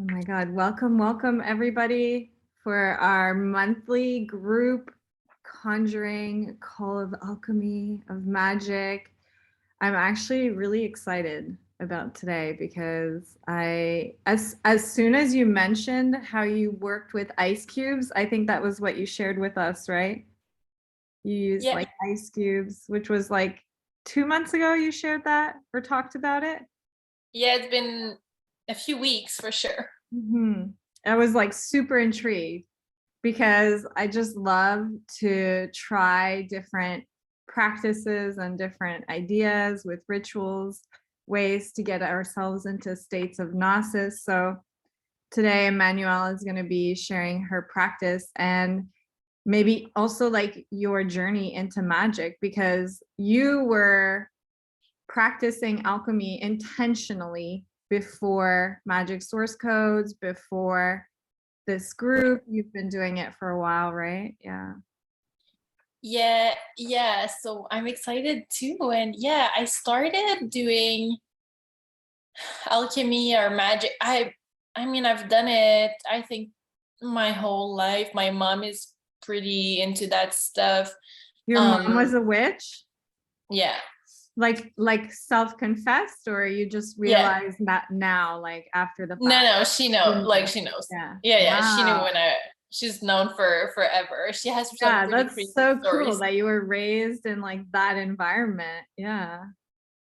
Oh my God. Welcome everybody for our monthly group conjuring call of alchemy of magic. I'm actually really excited about today because as soon as you mentioned how you worked with ice cubes, I think that was what you shared with us, right? You used Yeah, like ice cubes, which was like 2 months ago you shared that or talked about it. yeah, it's been a few weeks for sure. I was like super intrigued because I just love to try different practices and different ideas with rituals, ways to get ourselves into states of gnosis. So today, Emmanuelle is going to be sharing her practice and maybe also like your journey into magic because you were practicing alchemy intentionally before magic source codes, before this group. You've been doing it for a while, right? Yeah. Yeah. So I'm excited too. And yeah, I started doing alchemy or magic. I mean, I've done it, I think, my whole life. My mom is pretty into that stuff. Your mom Um, was a witch? yeah, Like self-confessed, or you just yeah. realize that now, like after the No, fact? no, You knew. she knows. Yeah. Yeah, she knew Wow. when she's known for forever. She has some Yeah, pretty that's crazy so cool stories. that you were raised in like that environment. Yeah.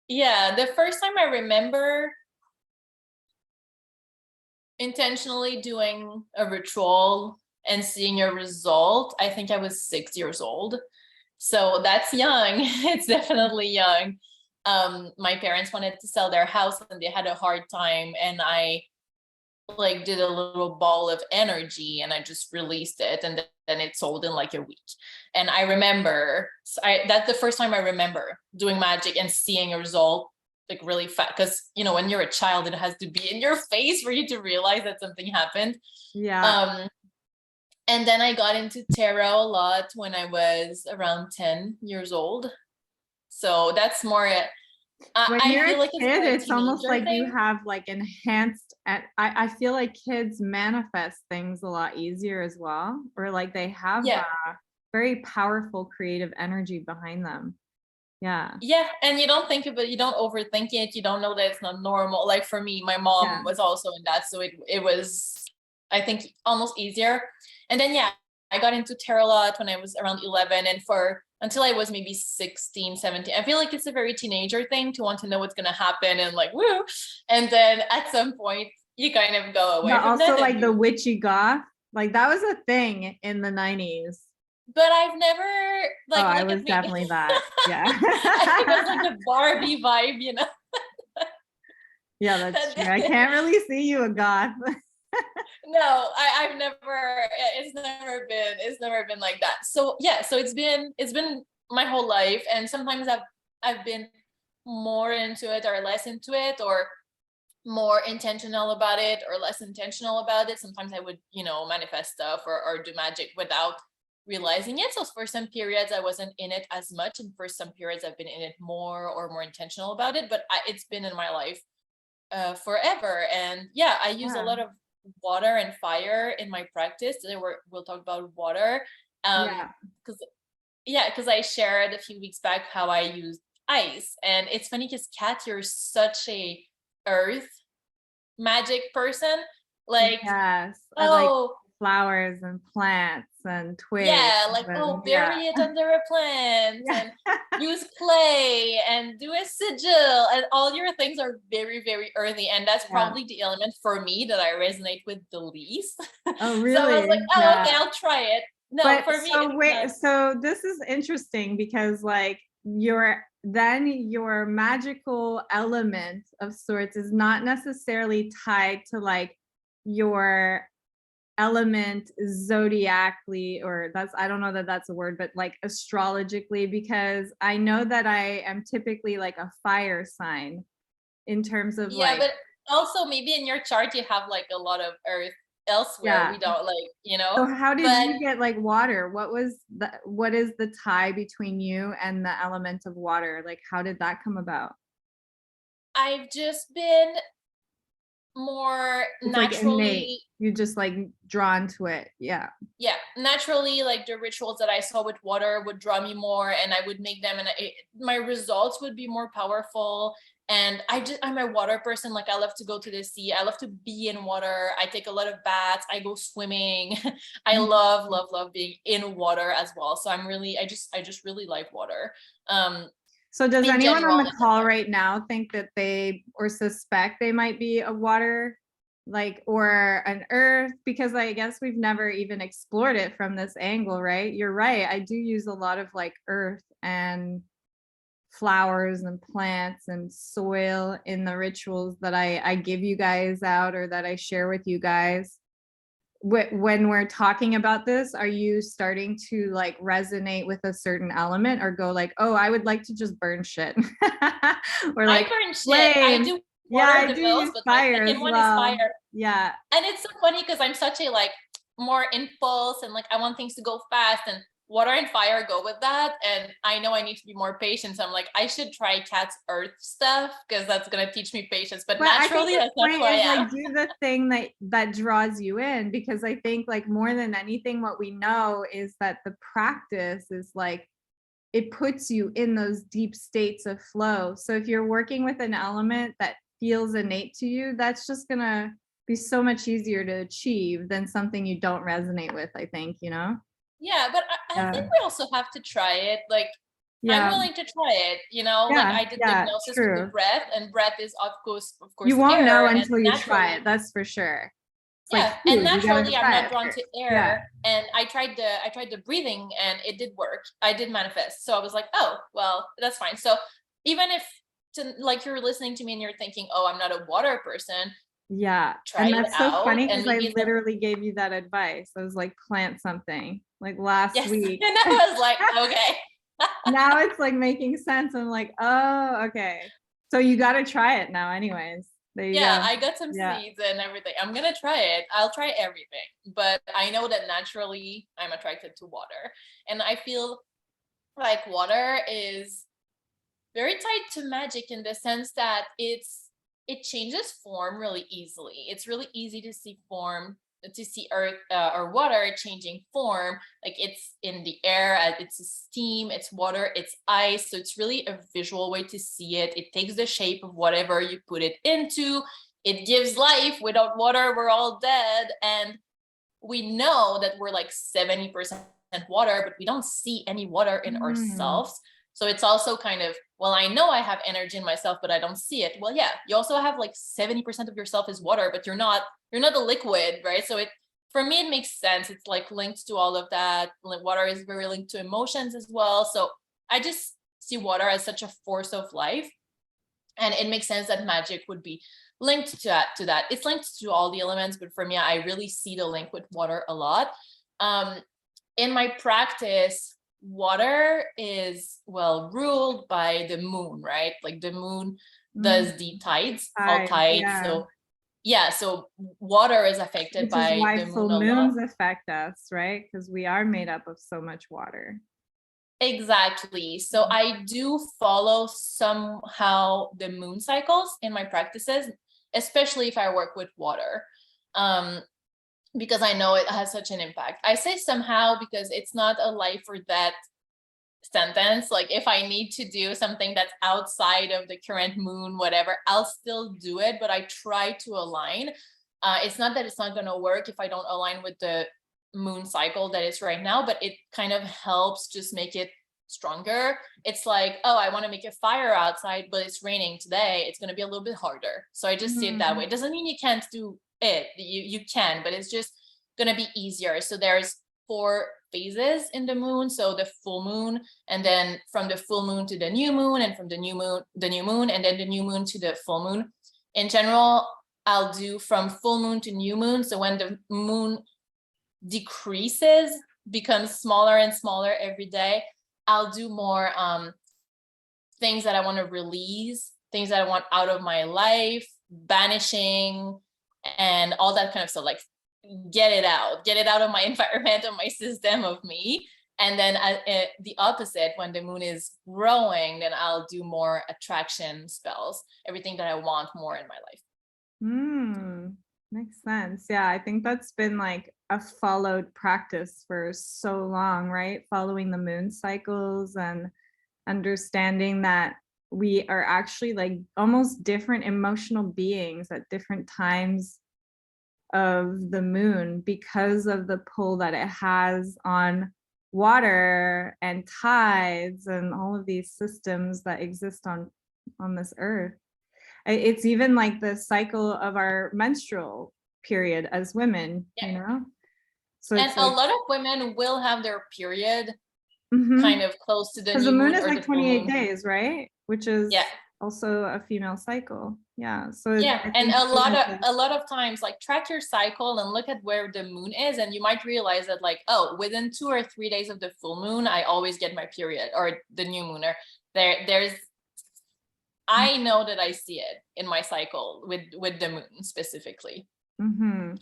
Yeah, the first time I remember intentionally doing a ritual and seeing a result, I think I was 6 years old. So that's young. It's definitely young. My parents wanted to sell their house and they had a hard time, and I like did a little ball of energy and I just released it, and then it sold in like a week. And I remember that's the first time I remember doing magic and seeing a result like really fast, because when you're a child it has to be in your face for you to realize that something happened. Yeah. um and then I got into tarot a lot when I was around 10 years old. So that's more When I you're a feel like it's kid, more a it's almost teenager like you thing. have like enhanced and I feel like kids manifest things a lot easier as well, or like they have Yeah. very powerful creative energy behind them. Yeah. Yeah, and you don't think of it, you don't overthink it, you don't know that it's not normal. Like for me, my Yeah. mom was also in that, so it was, I think, almost easier. And then yeah, I got into tarot a lot when I was around 11, and for until I was maybe 16, 17. I feel like it's a very teenager thing to want to know what's going to happen and like woo. And then at some point you kind of go away But from that also and like the you, witchy goth, like that was a thing in the 90s. but I've never, Oh, like I look was at me. definitely that. Yeah. I was like the Barbie vibe. Yeah, that's true. I That can't really see you a goth. no, I've never, it's never been like that. So yeah, so it's been my whole life, and sometimes I've been more into it or less into it, or more intentional about it or less intentional about it. Sometimes I would, manifest stuff or do magic without realizing it. So for some periods I wasn't in it as much, and for some periods I've been in it more or more intentional about it. But it's been in my life forever. And yeah, I use a Yeah. lot of water and fire in my practice. Today we'll talk about water. Yeah. Because yeah, because I shared a few weeks back how I used ice, and it's funny because Kat, you're such a earth magic person. Like, Yes. I like oh, flowers and plants and twigs yeah, like, and oh, yeah. bury it under a plant Yeah. and use clay and do a sigil, and all your things are very, very earthy. And that's Yeah. probably the element for me that I resonate with the least. Oh, So I was like, really? oh, Yeah. okay, I'll try it. No, But for me, so it's wait, not. so this is interesting because like your magical element of sorts is not necessarily tied to like your element zodiacally, or that's, I don't know that that's a word, but like astrologically, because I know that I am typically like a fire sign in terms of Yeah, like, but also maybe in your chart you have like a lot of earth elsewhere. yeah. We don't So how did but you get like water? What is the tie between you and the element of water? Like how did that come about? I've just been more It's like innate. naturally. You just like drawn to it. Yeah. Yeah, naturally, like the rituals that I saw with water would draw me more, and I would make them, and my results would be more powerful. And I'm a water person. Like, I love to go to the sea. I love to be in water. I take a lot of baths. I go swimming. I Mhm. love, love, love being in water as well. So I just really like water. Um, So does in anyone on general, the call right now think that they or suspect they might be a water, like, or an earth? Because I guess we've never even explored it from this angle, right? You're right. I do use a lot of like earth and flowers and plants and soil in the rituals that I give you guys out or that I share with you guys. When we're talking about this, are you starting to like resonate with a certain element or go like, oh, I would like to just burn shit? Or I like burn shit. I flames. do Yeah, water I the do most, use but my fire as second one is well. fire. Yeah. And it's so funny because I'm such a like more impulse, and like I want things to go fast, and water and fire go with that. And I know I need to be more patient. So I'm like, I should try cat's earth stuff because that's gonna teach me patience. But But I think naturally, the that's not who point I is am. like do the thing that draws you in, because I think like more than anything, what we know is that the practice is like it puts you in those deep states of flow. So if you're working with an element that feels innate to you, that's just gonna be so much easier to achieve than something you don't resonate with, I think, you know? Yeah, but I think Yeah. we also have to try it. Like, I'm Yeah. willing to try it, you know, like Yeah. I did the Yeah. hypnosis with the True. breath, and breath is of You course won't know air, and until you try it. naturally. That's for sure. It's like Yeah, and food. You gotta naturally I'm try not it drawn to first. Yeah. air, and I tried the breathing, and it did work. I did manifest. So I was like, "Oh, well, that's fine." So even if like you're listening to me and you're thinking, "Oh, I'm not a water person," Yeah, try and it that's so out, funny and because I maybe it's gonna. literally gave you that advice. I was like, "Plant something," like, last Yes. week. And I was like, "Okay." Now it's, like, making sense. I'm like, "Oh, okay." So you gotta try it now anyways. There you Yeah, go. I got some Yeah. seeds and everything. I'm gonna try it. I'll try everything. But I know that naturally I'm attracted to water. And I feel like water is very tied to magic in the sense that it changes form really easily. It's really easy to see form, to see earth or water changing form. Like, it's in the air, it's steam, it's water, it's ice. So it's really a visual way to see it. It takes the shape of whatever you put it into. It gives life. Without water, we're all dead. And we know that we're like 70% water, but we don't see any water in Mm. ourselves. So it's also kind of, well, I know I have energy in myself, but I don't see it. Well, yeah, you also have like 70% of yourself is water, but you're not a liquid, right? So it, for me, it makes sense. It's like linked to all of that. Like, water is very linked to emotions as well. So I just see water as such a force of life. And it makes sense that magic would be linked to that. It's linked to all the elements, but for me, I really see the link with water a lot. Um, in my practice, water is, well, ruled by the moon, right? Like, the moon Mm. does the tides, all Tides, tides. yeah, So yeah, so water is affected which is by why the full moon a lot. moons affect us, right? Because we are made up of so much water. Exactly. So I do follow somehow the moon cycles in my practices, especially if I work with water. Um, because I know it has such an impact. I say somehow because it's not a life or death sentence. Like, if I need to do something that's outside of the current moon, whatever, I'll still do it, but I try to align. It's not that it's not going to work if I don't align with the moon cycle that is right now, but it kind of helps just make it stronger. It's like, oh, I want to make a fire outside, but it's raining today. It's going to be a little bit harder. So I just see it that way. Mm. It doesn't mean you can't do it. You can, but it's just going to be easier. So there's 4 phases in the moon. So the full moon, and then from the full moon to the new moon, and from the new moon, and then the new moon to the full moon. In general, I'll do from full moon to new moon. So when the moon decreases, becomes smaller and smaller every day, I'll do more things that I want to release, things that I want out of my life, banishing, and all that kind of stuff. Like, get it out of my environment, of my system, of me. And then the opposite, when the moon is growing, then I'll do more attraction spells, everything that I want more in my life. Makes sense. Yeah, I think that's been like a followed practice for so long, right? Following the moon cycles and understanding that we are actually like almost different emotional beings at different times of the moon because of the pull that it has on water and tides and all of these systems that exist on this earth. It's even like the cycle of our menstrual period as women, Yeah. you know? So And it's a like, lot of women will have their period mhm, kind of close to the because the new moon moon is or like the full 28 moon. days, right? Which Yeah. is also a female cycle. Yeah. So Yeah, I and think even the, a lot of times, like track your cycle and look at where the moon is, and you might realize that, like, oh, within 2 or 3 days of the full moon, I always get my period, or the new moon, or there's I know that I see it in my cycle with the moon specifically. mhm.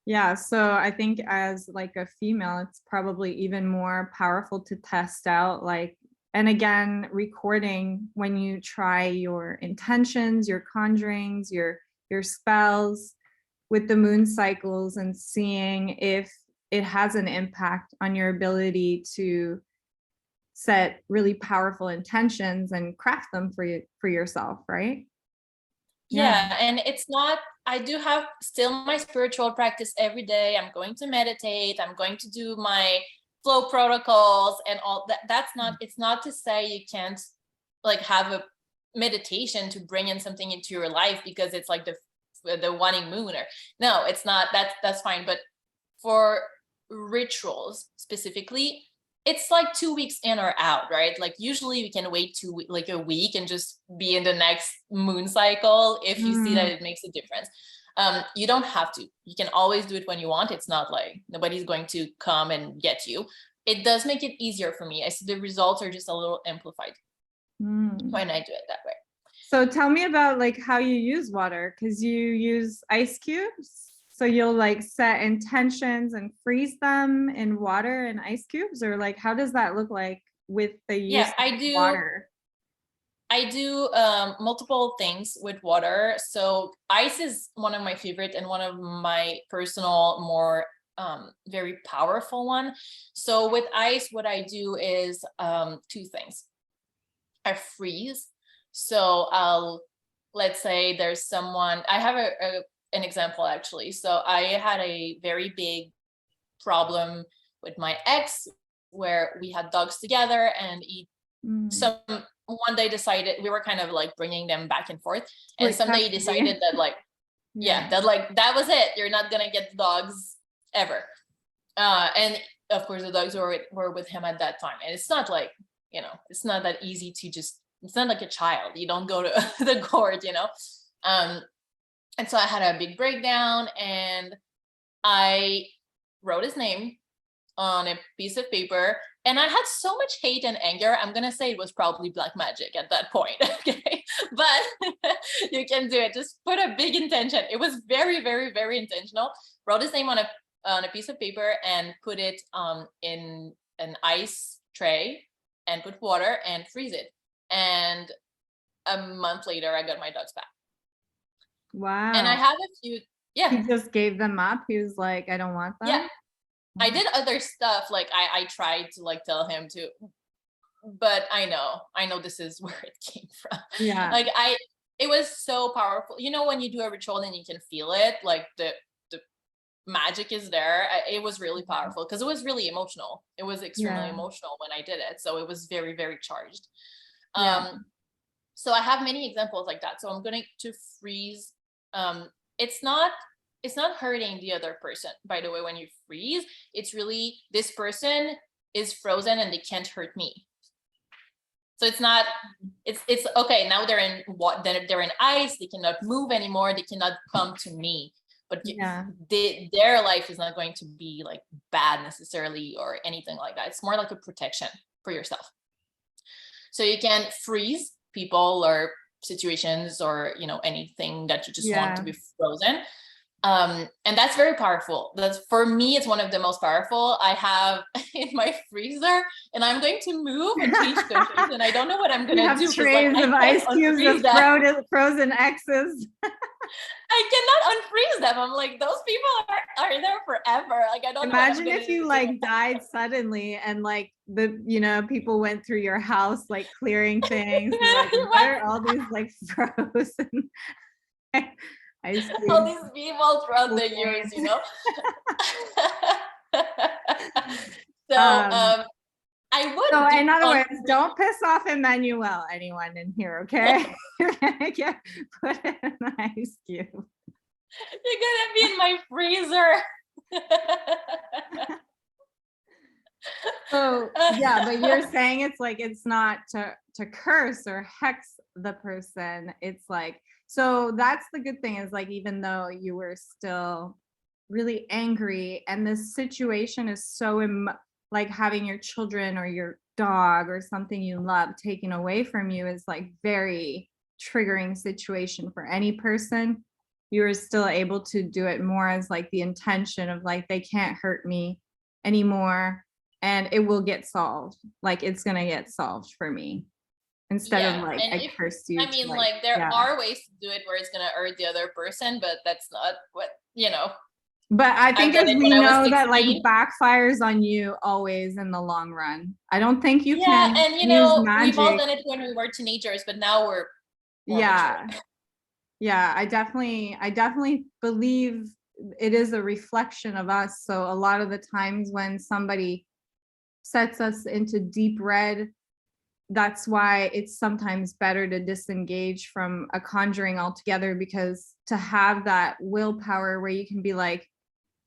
Yeah, so I think as like a female, it's probably even more powerful to test out like, and again, recording when you try your intentions, your conjurings, your spells with the moon cycles and seeing if it has an impact on your ability to set really powerful intentions and craft them for you for yourself, right? Yeah. Yeah, and it's not, I do have still my spiritual practice every day. I'm going to meditate, I'm going to do my flow protocols and all that. That's not, it's not to say you can't like have a meditation to bring in something into your life because it's like the waning moon, or no, it's not. That's fine. But for rituals specifically, it's like 2 weeks in or out, right? Like usually we can wait like a week and just be in the next moon cycle if you see that Mm, it makes a difference. You don't have to. You can always do it when you want. It's not like nobody's going to come and get you. It does make it easier for me. I see the results are just a little amplified mm. when I do it that way. So tell me about like how you use water, because you use ice cubes. So you'll like set intentions and freeze them in water and ice cubes, or like how does that look like with the use Yeah, of water? I do multiple things with water. So ice is one of my favorite and one of my personal more very powerful one. So with ice, what I do is two things. I freeze. So let's say there's someone, I have an example actually. So I had a very big problem with my ex where we had dogs together, and Mm. some one day decided, we were kind of like bringing them back and forth, and Split someday he custody. decided that like, Yeah. yeah, that like that was it, you're not gonna get the dogs ever. And of course the dogs were with him at that time, and it's not like, it's not that easy to just, it's not like a child, you don't go to the court. um and so I had a big breakdown, and I wrote his name on a piece of paper, and I had so much hate and anger. I'm gonna say it was probably black magic at that point. Okay, but you can do it. Just put a big intention. It was very, very, very intentional. Wrote his name on a piece of paper and put it in an ice tray and put water and freeze it. And a month later, I got my dogs back. And I Wow. have a few. Yeah, He just gave them up. He was like, I don't want yeah. them. I Wow. did other stuff. Like I tried to like tell him to, but I know this is where it came from. Yeah. Like it was so powerful. When you do a ritual and you can feel it, like the magic is there. It was really powerful because it was really emotional. It was extremely Yeah. emotional when I did it. So it was very, very charged. Yeah. Um, so I have many examples like that. So I'm going to freeze. Um, it's not it's not hurting the other person. By the way, when you freeze, it's really, this person is frozen and they can't hurt me. So it's not, it's okay. Now they're in what? They're in ice. They cannot move anymore. They cannot come to me. But Yeah. their life is not going to be like bad necessarily or anything like that. It's more like a protection for yourself. So you can freeze people or situations or anything that you just want to Yeah. be frozen. And that's very powerful. That's, for me, it's one of the most powerful I have in my freezer. And I'm going to move and change countries, and I don't know what I'm You gonna have do because like trays I of can't ice cubes unfreeze of that. frozen X's. I cannot unfreeze them. I'm like, those people are there forever. Like, I don't know what I'm Imagine gonna if you do. like died suddenly and like people went through your house like clearing things. They're like, what What? are all these like frozen ice All cubes? these people throughout the years, remains? So, Um, I so would do in other on. words, don't piss off Emmanuelle, anyone in here, okay? You're gonna get put in an ice cube. You're gonna be in my freezer. So yeah, but you're saying it's like it's not to curse or hex the person. It's like, so that's the good thing is like even though you were still really angry and this situation is so like having your children or your dog or something you love taken away from you is like very triggering situation for any person. You were still able to do it more as like the intention of like they can't hurt me anymore and it will get solved. Like it's gonna get solved for me instead of Yeah, like and I if cursed you I to mean, like, like, there yeah. are ways to do it where it's gonna hurt the other person, but that's not what, But I I've think done as it we when I was know that like 16. backfires on you always in the long run. I don't think you Yeah, can and use we've all magic. done it when we were teenagers, but now we're more mature. Yeah. Yeah, I definitely believe it is a reflection of us. So a lot of the times when somebody sets us into deep red, that's why it's sometimes better to disengage from a conjuring altogether, because to have that willpower where you can be like,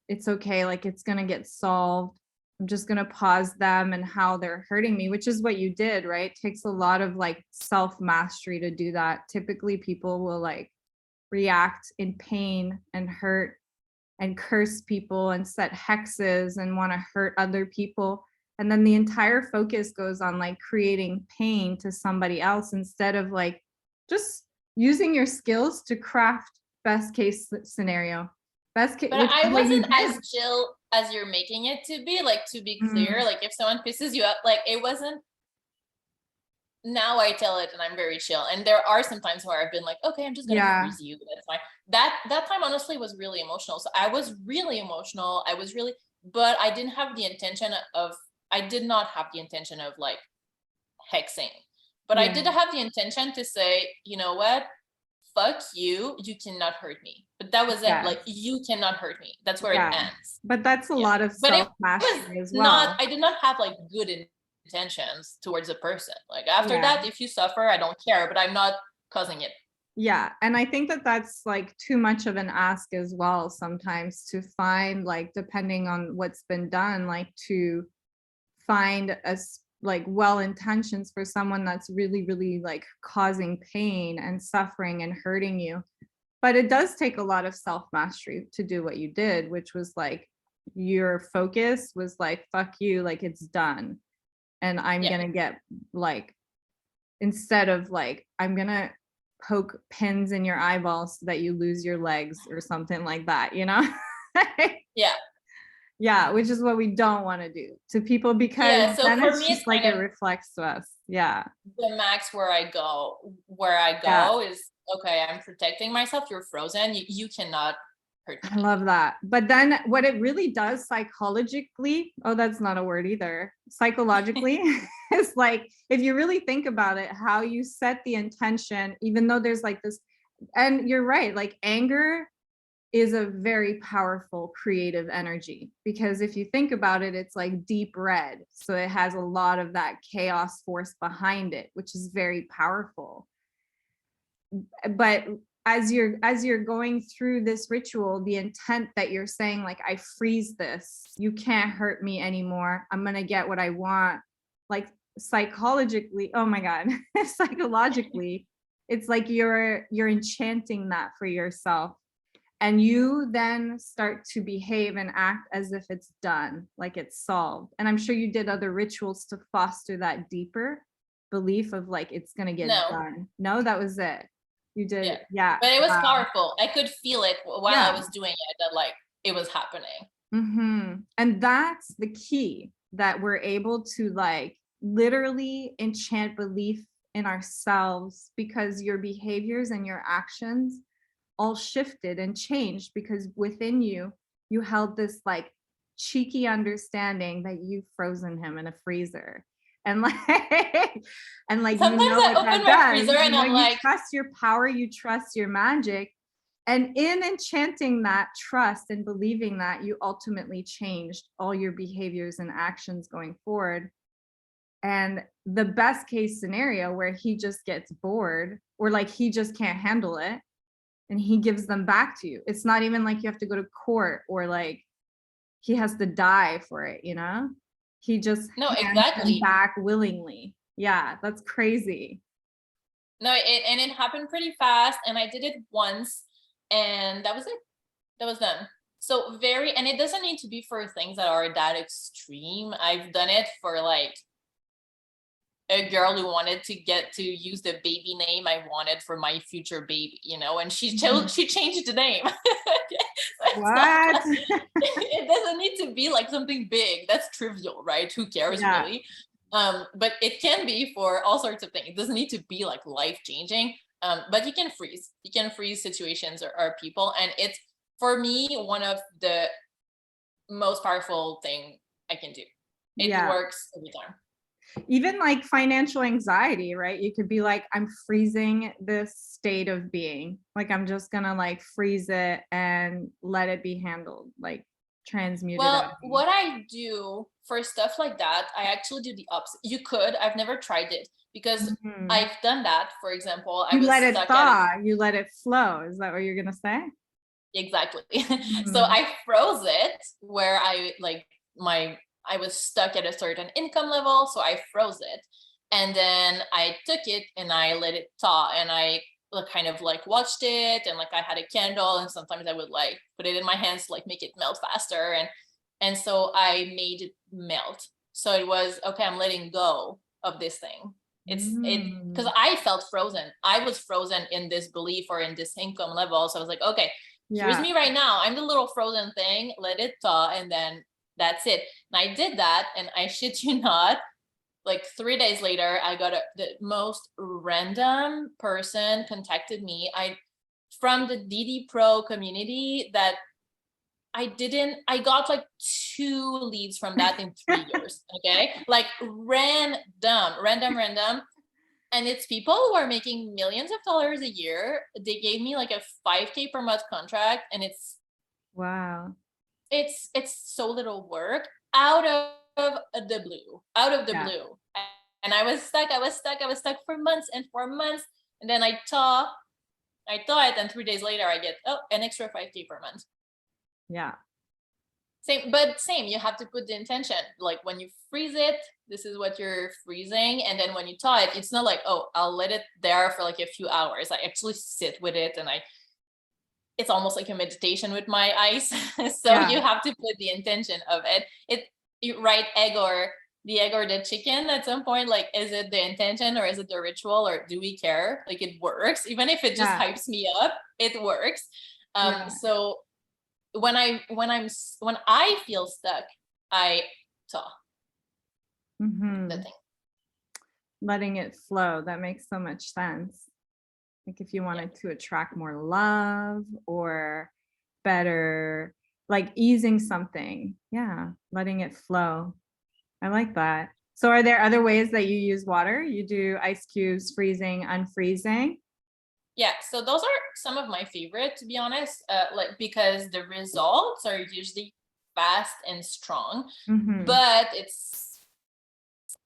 it's okay, like it's going to get solved. I'm just going to pause them and how they're hurting me, which is what you did, right? It takes a lot of like self mastery to do that. Typically people will like react in pain and hurt and curse people and set hexes and want to hurt other people. And then the entire focus goes on like creating pain to somebody else instead of like just using your skills to craft best case scenario. Best case, But which I is what you wasn't as did. chill as you're making it to be. Like, to be clear, Mm, like, if someone pisses you off, like, it wasn't. Now I tell it and I'm very chill. And there are some times where I've been like, okay, I'm just gonna yeah, freeze you. That's fine. That time honestly was really emotional. So I was really emotional. But I didn't have the intention of I did not have the intention of like hexing. But I yeah, did have the intention to say, you know what? Fuck you. You cannot hurt me. But that was it. yeah, Like, you cannot hurt me. That's where it yeah. ends. But that's a Yeah. lot of But it self was mastery as not, well. I did not have like good intentions towards a person. Like, after Yeah. that, if you suffer, I don't care, but I'm not causing it. Yeah, and I think that that's like too much of an ask as well sometimes to find like depending on what's been done, like to find like well intentions for someone that's really really like causing pain and suffering and hurting you. But it does take a lot of self mastery to do what you did, which was like your focus was like fuck you, like it's done and I'm Yeah. going to get like, instead of like I'm gonna poke pins in your eyeballs so that you lose your legs or something like that, you know. Yeah. Yeah, which is what we don't want to do to people, because Yeah. So then for it's me, just it's like kind it of reflects to us. Yeah, the max where I go. Where I yeah, go is, okay, I'm protecting myself. You're frozen. You cannot hurt I me. love that. But then what it really does psychologically, oh that's not a word either, psychologically, is like if you really think about it, how you set the intention, even though there's like this, and you're right, like anger is a very powerful creative energy, because if you think about it, it's like deep red, so it has a lot of that chaos force behind it, which is very powerful. But as you're going through this ritual, the intent that you're saying like I freeze this, you can't hurt me anymore, I'm going to get what I want, like psychologically, oh my god, psychologically it's like you're enchanting that for yourself, and you then start to behave and act as if it's done, like it's solved. And I'm sure you did other rituals to foster that deeper belief of like it's going to get No. done. No, that was it. You Yeah. did. Yeah. But it was Wow. powerful. I could feel it while I Yeah. was doing it, that like it was happening. And that's the key, that we're able to like literally enchant belief in ourselves, because your behaviors and your actions all shifted and changed because within you, you held this like cheeky understanding that you've frozen him in a freezer. And like, and like, you Sometimes know I what open that my does, freezer and I'm you like, trust your power, you trust your magic. And in enchanting that trust and believing that, you ultimately changed all your behaviors and actions going forward. And the best case scenario where he just gets bored or like he just can't handle it and he gives them back to you. It's not even like you have to go to court or like he has to die for it, you know? He just no, hands them exactly. back willingly. Yeah, that's crazy. No, it happened pretty fast, and I did it once, and that was it. That was done. So very, and it doesn't need to be for things that are that extreme. I've done it for like a girl who wanted to get to use the baby name I wanted for my future baby, you know, and she changed the name. It's not What? like, it doesn't need to be like something big. That's trivial, right? Who cares Yeah. really? But it can be for all sorts of things. It doesn't need to be like life changing. But you can freeze. You can freeze situations or people, and it's for me one of the most powerful thing I can do. It Yeah. works every time. Even like financial anxiety, right? You could be like, I'm freezing this state of being. Like, I'm just gonna like freeze it and let it be handled, like transmute it out Well, of me. what I do for stuff like that, I actually do the opposite. You could, I've never tried it because Mhm. I've done that. For example, I You was let it stuck at thaw, you let it flow. Is that what you're gonna say? exactly. So Mhm. I froze it where I like I was stuck at a certain income level, so I froze it. And then I took it and I let it thaw and I kind of like watched it and like I had a candle and sometimes I would like put it in my hands to like make it melt faster and so I made it melt. So it was okay, I'm letting go of this thing. It because Mm. I felt frozen. I was frozen in this belief or in this income level. So I was like, okay, here's Yeah. me right now. I'm the little frozen thing. Let it thaw, and then that's it. And I did that, and I shit you not. Like 3 days later, I got the most random person contacted me. I from the DD Pro community that I got like 2 leads from that in 3 years. Okay, like random. And it's people who are making millions of dollars a year. They gave me like a 5K per month contract, and Wow. it's so little work out of the blue, out of the Yeah. blue. And I was stuck for months and for months. And then I thought, and 3 days later I get an extra 5K per month. Yeah. Same, you have to put the intention. Like when you freeze it, this is what you're freezing. And then when you thaw it, it's not like, oh, I'll let it there for like a few hours. I actually sit with it and it's almost like a meditation with my ice. So Yeah. you have to put the intention of it. You write egg or the egg or the chicken at some point, like, is it the intention or is it the ritual or do we care? Like it works. Even if it just Yeah. hypes me up, it works. Yeah. So when I feel stuck, I thaw the Mhm. thing. Letting it flow. That makes so much sense. Like if you Yeah. wanted to attract more love or better, like easing something. Yeah, letting it flow. I like that. So are there other ways that you use water? You do ice cubes, freezing, unfreezing? Yeah, so those are some of my favorite, to be honest, like because the results are usually fast and strong, Mhm. but it's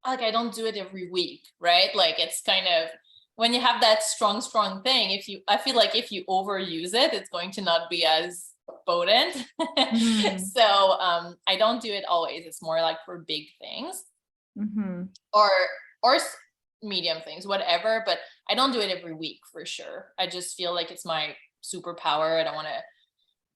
like I don't do it every week, right? Like it's kind of when you have that strong thing, I feel like if you overuse it, it's going to not be as potent. Mhm. So I don't do it always. It's more like for big things Mhm. or or medium things, whatever. But I don't do it every week for sure. I just feel like it's my superpower. I don't want to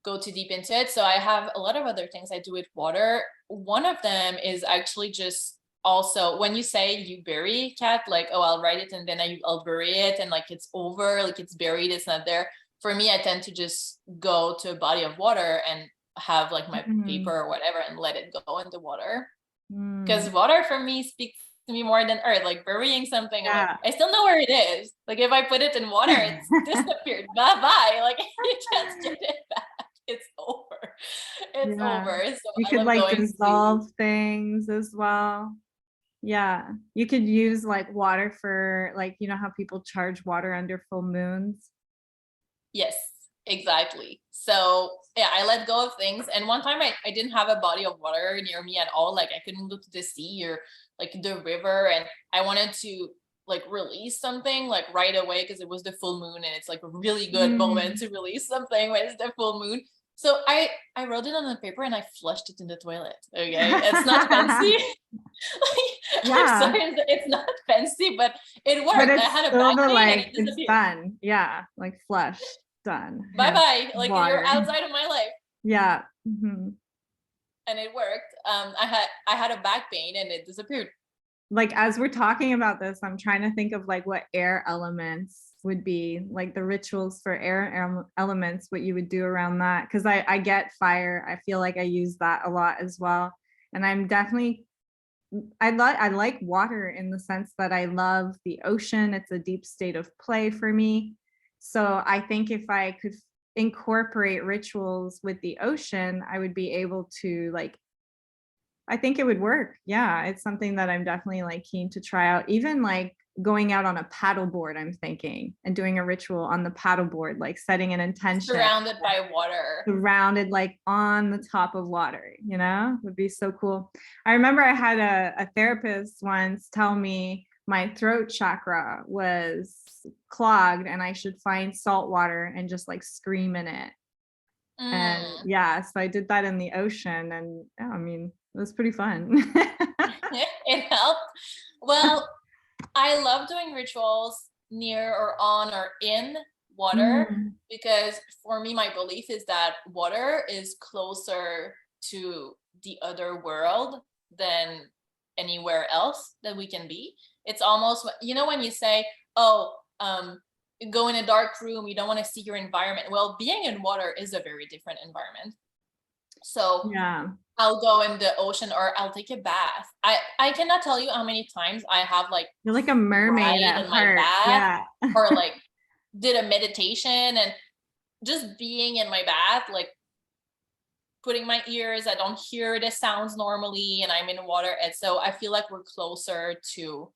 go too deep into it. So I have a lot of other things I do with water. One of them is actually just also when you say you bury cat, like, oh, I'll write it and then I'll bury it and like it's over, like it's buried, it's not there. For me, I tend to just go to a body of water and have like my paper Mhm. or whatever and let it go in the water because Mm. water for me speaks to me more than earth. Like burying something, I'm like, Yeah. I still know where it is. Like if I put it in water, it's disappeared. Bye bye. Like can't get it back. It's over. It's Yeah. over. So You I could love like going to, dissolve things as well. Yeah. You could use like water for like, you know how people charge water under full moons? yes, exactly. So yeah, I let go of things. And one time I didn't have a body of water near me at all. Like I couldn't go to the sea or like the river. And I wanted to like release something like right away because it was the full moon and it's like a really good moment Mm. to release something when it's the full moon. So I wrote it on the paper and I flushed it in the toilet. Okay. It's not fancy. Like, I'm Yeah. sorry, it's not fancy, but it But worked. I it's had a still back the pain and like, it it's disappeared. done. Yeah. Like flush, done. Bye Hence bye. Like you're water. outside of my life. Yeah. Mhm. And it worked. I had a back pain and it disappeared. Like as we're talking about this, I'm trying to think of like what air elements would be, like the rituals for elements, what you would do around that. Because I get fire. I feel like I use that a lot as well. And I'm definitely I like water in the sense that I love the ocean. It's a deep state of play for me. So I think if I could incorporate rituals with the ocean, I would be able to like I think it would work. Yeah, it's something that I'm definitely like keen to try out. Even like going out on a paddle board, I'm thinking, and doing a ritual on the paddle board, like setting an intention, Surrounded by water. surrounded like on the top of water, would be so cool. I remember I had a therapist once tell me my throat chakra was clogged and I should find salt water and just like scream in it. And Mm. yeah, so I did that in the ocean and yeah, I mean, it was pretty fun. It helped. Well, I love doing rituals near or on or in water Mm. because for me, my belief is that water is closer to the other world than anywhere else that we can be. It's almost, when you say, oh, go in a dark room, you don't want to see your environment. Well, being in water is a very different environment. So Yeah. I'll go in the ocean or I'll take a bath. I cannot tell you how many times I have like You're like a mermaid cried at in my heart. bath Yeah. or like did a meditation and just being in my bath, like putting my ears, I don't hear the sounds normally and I'm in water. And so I feel like we're closer to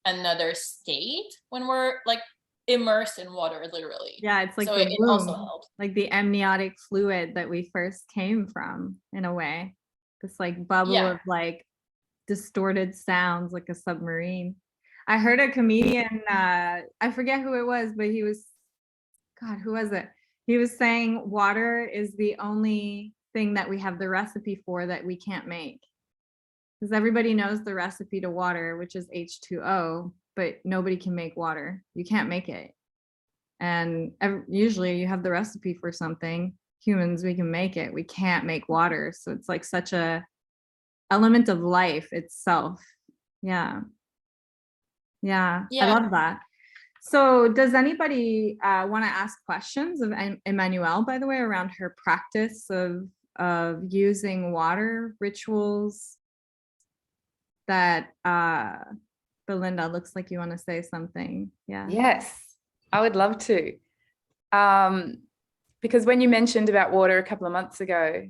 another state when we're like immersed in water, literally. Yeah, it's like So the it also womb, helps. like the amniotic fluid that we first came from in a way. This like bubble Yeah. of like distorted sounds like a submarine. I heard a comedian, I forget who it was, but God, who was it? He was saying water is the only thing that we have the recipe for that we can't make. Because everybody knows the recipe to water, which is H2O, but nobody can make water. You can't make it. And usually you have the recipe for something. Humans, we can make it. We can't make water. So it's like such a element of life itself. Yeah. Yeah. I Yeah. love that. So does anybody want to ask questions of Emmanuelle, by the way, around her practice of using water rituals that Belinda, looks like you want to say something. Yeah. Yes, I would love to. Because when you mentioned about water a couple of months ago,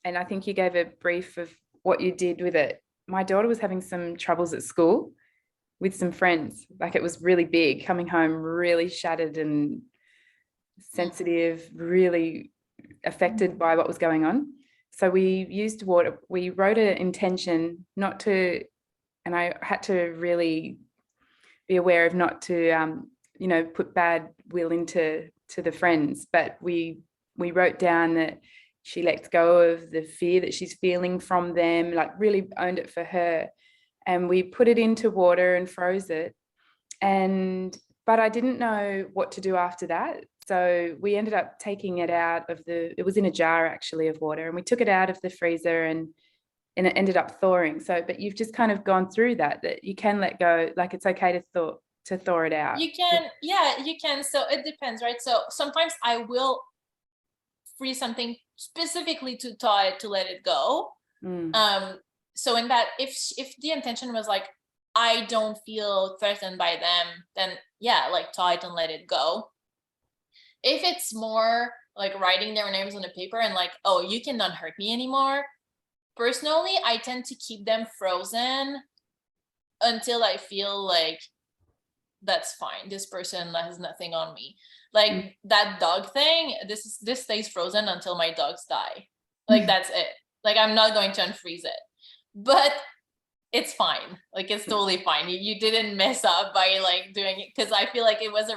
and I think you gave a brief of what you did with it, my daughter was having some troubles at school with some friends. Like it was really big, coming home really shattered and sensitive, really affected by what was going on. So we used water. We wrote an intention not to, and I had to really be aware of not to, put bad will into the friends. But we wrote down that she let go of the fear that she's feeling from them, like really owned it for her. And we put it into water and froze it. But I didn't know what to do after that. So we ended up taking it out of it was in a jar actually of water, and we took it out of the freezer and it ended up thawing. So, but you've just kind of gone through that you can let go, like it's okay to thaw it out. You can, yeah, you can. So it depends, right? So sometimes I will freeze something specifically to thaw it, to let it go. So in that, if the intention was like, I don't feel threatened by them, then yeah, like thaw it and let it go. If it's more like writing their names on the paper and like, oh, you cannot hurt me anymore. Personally, I tend to keep them frozen until I feel like that's fine. This person has nothing on me. Like that dog thing, this stays frozen until my dogs die. Like that's it. Like I'm not going to unfreeze it. But it's fine. Like it's totally fine. You didn't mess up by like doing it, because I feel like it was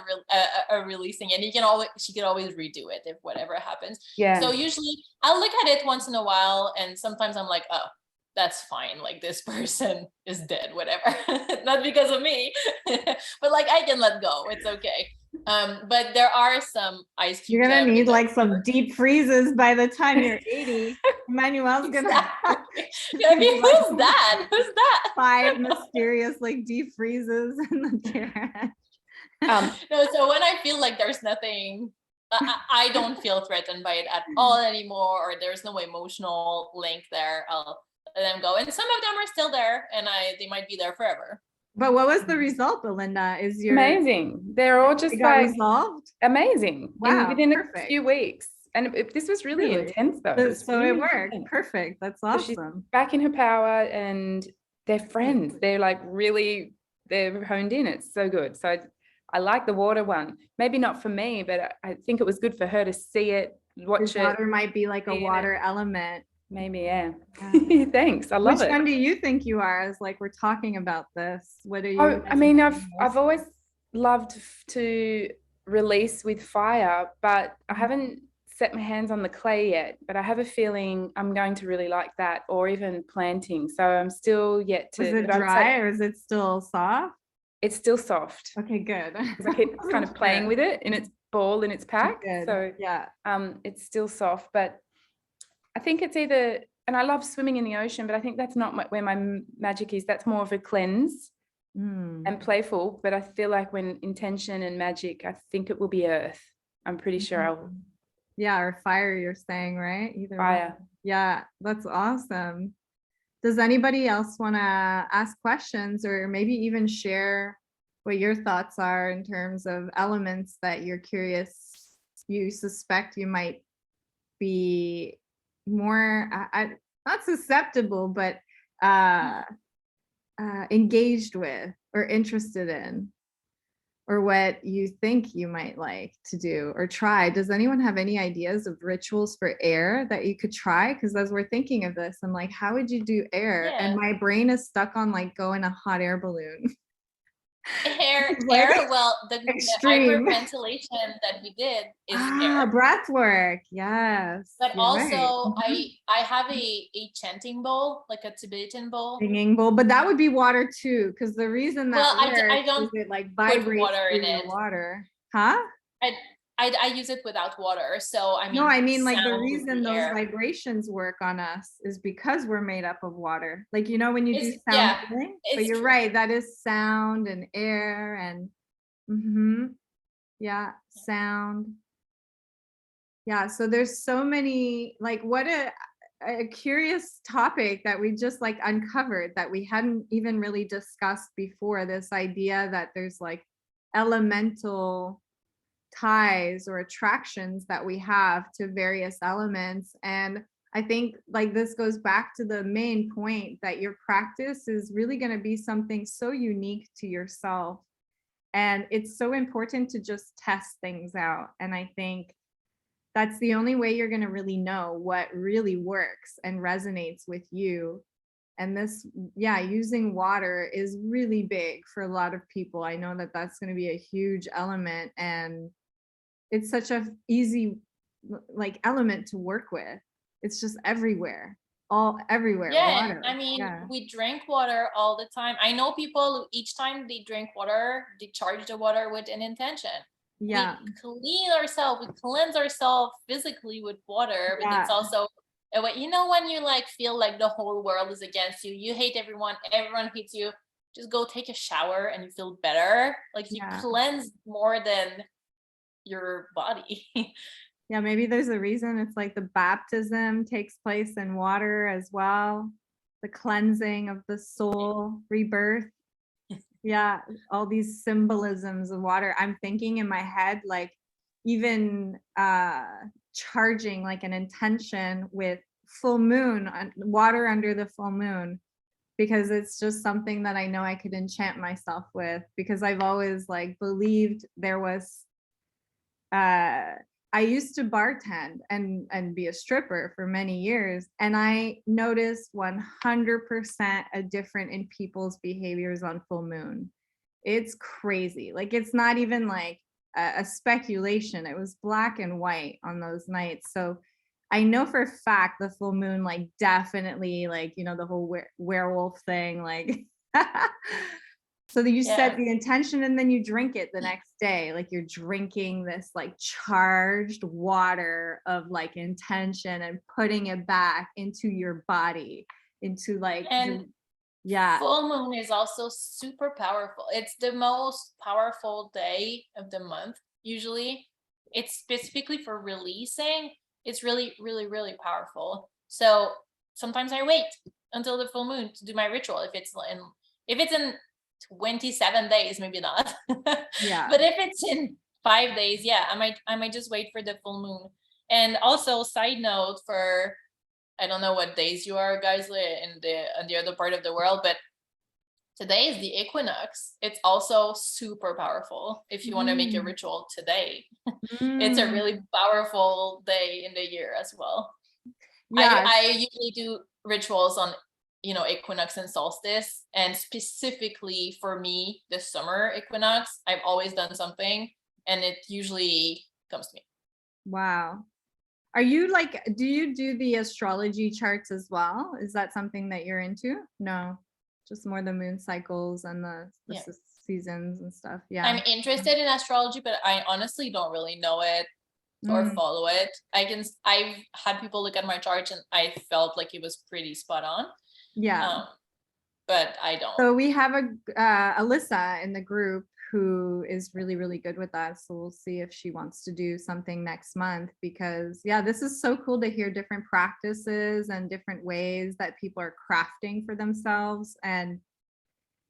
a releasing, and she could always redo it if whatever happens. Yeah. So usually I'll look at it once in a while, and sometimes I'm like, oh, that's fine. Like this person is dead, whatever. Not because of me, but like I can let go. It's okay. But there are some ice cubes. You're gonna that need don't like some work. deep freezes by the time you're 80. Emmanuelle's gonna Exactly. I mean, who's that? Who's that? 5 mysterious like deep freezes in the garage. No, so when I feel like there's nothing, I don't feel threatened by it at all anymore, or there's no emotional link there, I'll let them go. And some of them are still there, and they might be there forever. But what was the result, Belinda? Is your Amazing. They're all just it got like resolved? amazing. Wow, Within perfect. a few weeks. And this was really intense though. So it worked. Perfect. That's So she's awesome. back in her power, and they're friends. They're like really, they're honed in. It's so good. So I like the water one. Maybe not for me, but I think it was good for her to see it, watch it. Water might be like a water element. Maybe, yeah. Thanks. I love it. Which one do you think you are? As like we're talking about this, what are you? Oh, I mean, I've always loved to release with fire, but I haven't set my hands on the clay yet. But I have a feeling I'm going to really like that, or even planting. So I'm still yet to. Is it dry or is it still soft? It's still soft. Okay, good. Because I keep kind of playing with it in its ball, in its pack. Good. So yeah, it's still soft, but I think it's either, and I love swimming in the ocean, but I think that's not where my magic is. That's more of a cleanse and playful. But I feel like when intention and magic, I think it will be earth. I'm pretty sure I'll. Yeah, or fire, you're saying, right? Either fire. Way. Yeah, that's awesome. Does anybody else want to ask questions or maybe even share what your thoughts are in terms of elements that you're curious, you suspect you might be more not susceptible, but engaged with or interested in, or what you think you might like to do or try? Does anyone have any ideas of rituals for air that you could try? Because as we're thinking of this, I'm like, how would you do air? Yeah. And my brain is stuck on like go in a hot air balloon. Air, Like, well, the extreme. hyperventilation that we did is air. Breath work. Yes. But you're also right. I have a chanting bowl, like a Tibetan bowl. Singing bowl, but that would be water too, because the reason that Well, works I don't is it like put vibrates water through in the it. water. Huh? I use it without water. So I mean, No, I mean like the sound would reason be those air. vibrations work on us is because we're made up of water. Like, you know, when you do It's- sound yeah, healing, it's but you're true. right, that is sound and air and yeah, sound. Yeah, so there's so many, like what a curious topic that we just like uncovered that we hadn't even really discussed before, this idea that there's like elemental ties or attractions that we have to various elements. And I think like this goes back to the main point that your practice is really going to be something so unique to yourself. And it's so important to just test things out. And I think that's the only way you're going to really know what really works and resonates with you. And this, yeah, using water is really big for a lot of people. I know that that's going to be a huge element, and it's such a easy like element to work with. It's just everywhere, everywhere. Yeah, Water. I mean, yeah. we drink water all the time. I know people who each time they drink water, they charge the water with an intention. Yeah. We clean ourselves, we cleanse ourselves physically with water, but it's also you know, when you like feel like the whole world is against you, you hate everyone hates you, just go take a shower and you feel better. Like you cleanse more than your body. Yeah, maybe there's a reason it's like the baptism takes place in water as well, the cleansing of the soul, rebirth. Yeah, all these symbolisms of water. I'm thinking in my head, like even charging like an intention with full moon, water under the full moon, because it's just something that I know I could enchant myself with, because I've always like believed there was I used to bartend and be a stripper for many years, and I noticed 100% a different in people's behaviors on full moon. It's crazy. Like it's not even like a speculation. It was black and white on those nights. So I know for a fact the full moon like definitely like, you know, the whole werewolf thing like so that you set Yeah. the intention and then you drink it the next day. Like you're drinking this like charged water of like intention and putting it back into your body, into like And yeah. full moon is also super powerful. It's the most powerful day of the month, usually. It's specifically for releasing. It's really, really, really powerful. So sometimes I wait until the full moon to do my ritual. If it's in 27 days, maybe not. Yeah. But if it's in 5 days, yeah, I might just wait for the full moon. And also, side note, for I don't know what days you are, guys, in the other part of the world, but today is the equinox. It's also super powerful if you want to make a ritual today. It's a really powerful day in the year as well. Yeah. I usually do rituals on, you know, equinox and solstice, and specifically for me, the summer equinox, I've always done something, and it usually comes to me. Wow. Are you like, do you do the astrology charts as well? Is that something that you're into? No, just more the moon cycles and the Yeah. seasons and stuff. Yeah. I'm interested in astrology, but I honestly don't really know it or follow it. I've had people look at my chart and I felt like it was pretty spot on. Yeah. But I don't. So we have a Alyssa in the group who is really, really good with that. So we'll see if she wants to do something next month, because yeah, this is so cool to hear different practices and different ways that people are crafting for themselves, and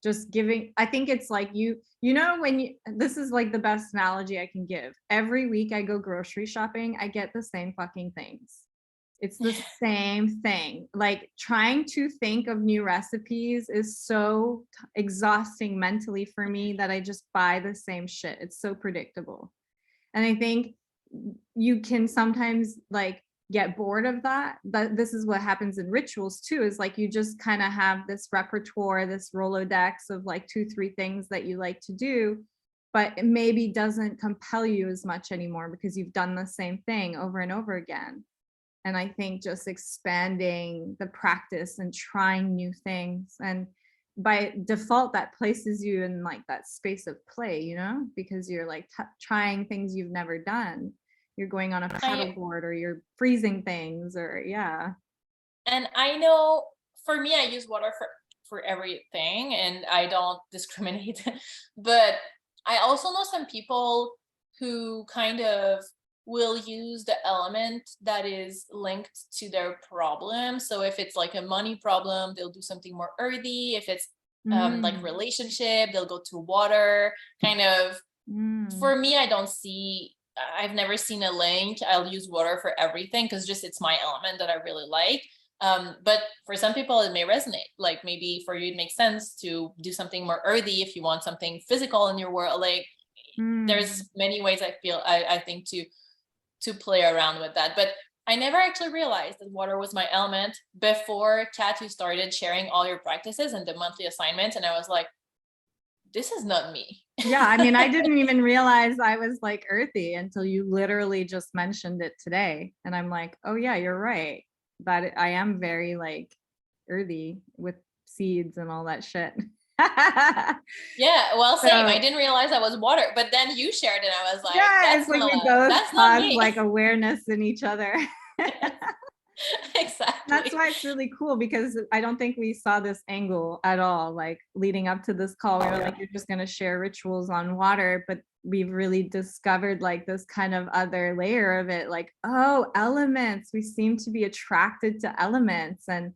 just giving. I think it's like you know, when you, this is like the best analogy I can give. Every week I go grocery shopping, I get the same fucking things. It's the same thing. Like trying to think of new recipes is so exhausting mentally for me that I just buy the same shit. It's so predictable. And I think you can sometimes like get bored of that. But this is what happens in rituals too, is like you just kind of have this repertoire, this Rolodex of like 2-3 things that you like to do, but it maybe doesn't compel you as much anymore because you've done the same thing over and over again. And I think just expanding the practice and trying new things, and by default that places you in like that space of play, you know, because you're like trying things you've never done. You're going on a paddleboard or you're freezing things, or yeah. And I know for me, I use water for everything and I don't discriminate. But I also know some people who kind of will use the element that is linked to their problem. So if it's like a money problem, they'll do something more earthy. If it's like relationship, they'll go to water. Kind of for me, I've never seen a link. I'll use water for everything because just it's my element that I really like. But for some people it may resonate. Like maybe for you it makes sense to do something more earthy if you want something physical in your world. Like there's many ways I think to play around with that. But I never actually realized that water was my element before Kat, you started sharing all your practices and the monthly assignments, and I was like, this is not me. Yeah, I mean, I didn't even realize I was like earthy until you literally just mentioned it today. And I'm like, oh yeah, you're right. That I am very like earthy with seeds and all that shit. Yeah, well, same. So, I didn't realize I was water, but then you shared it. I was like, yeah, that's it's like not, we both that's not cause me. like awareness in each other. Exactly. That's why it's really cool, because I don't think we saw this angle at all. Like leading up to this call, we were like, you're just going to share rituals on water, but we've really discovered like this kind of other layer of it. Like, oh, elements. We seem to be attracted to elements, and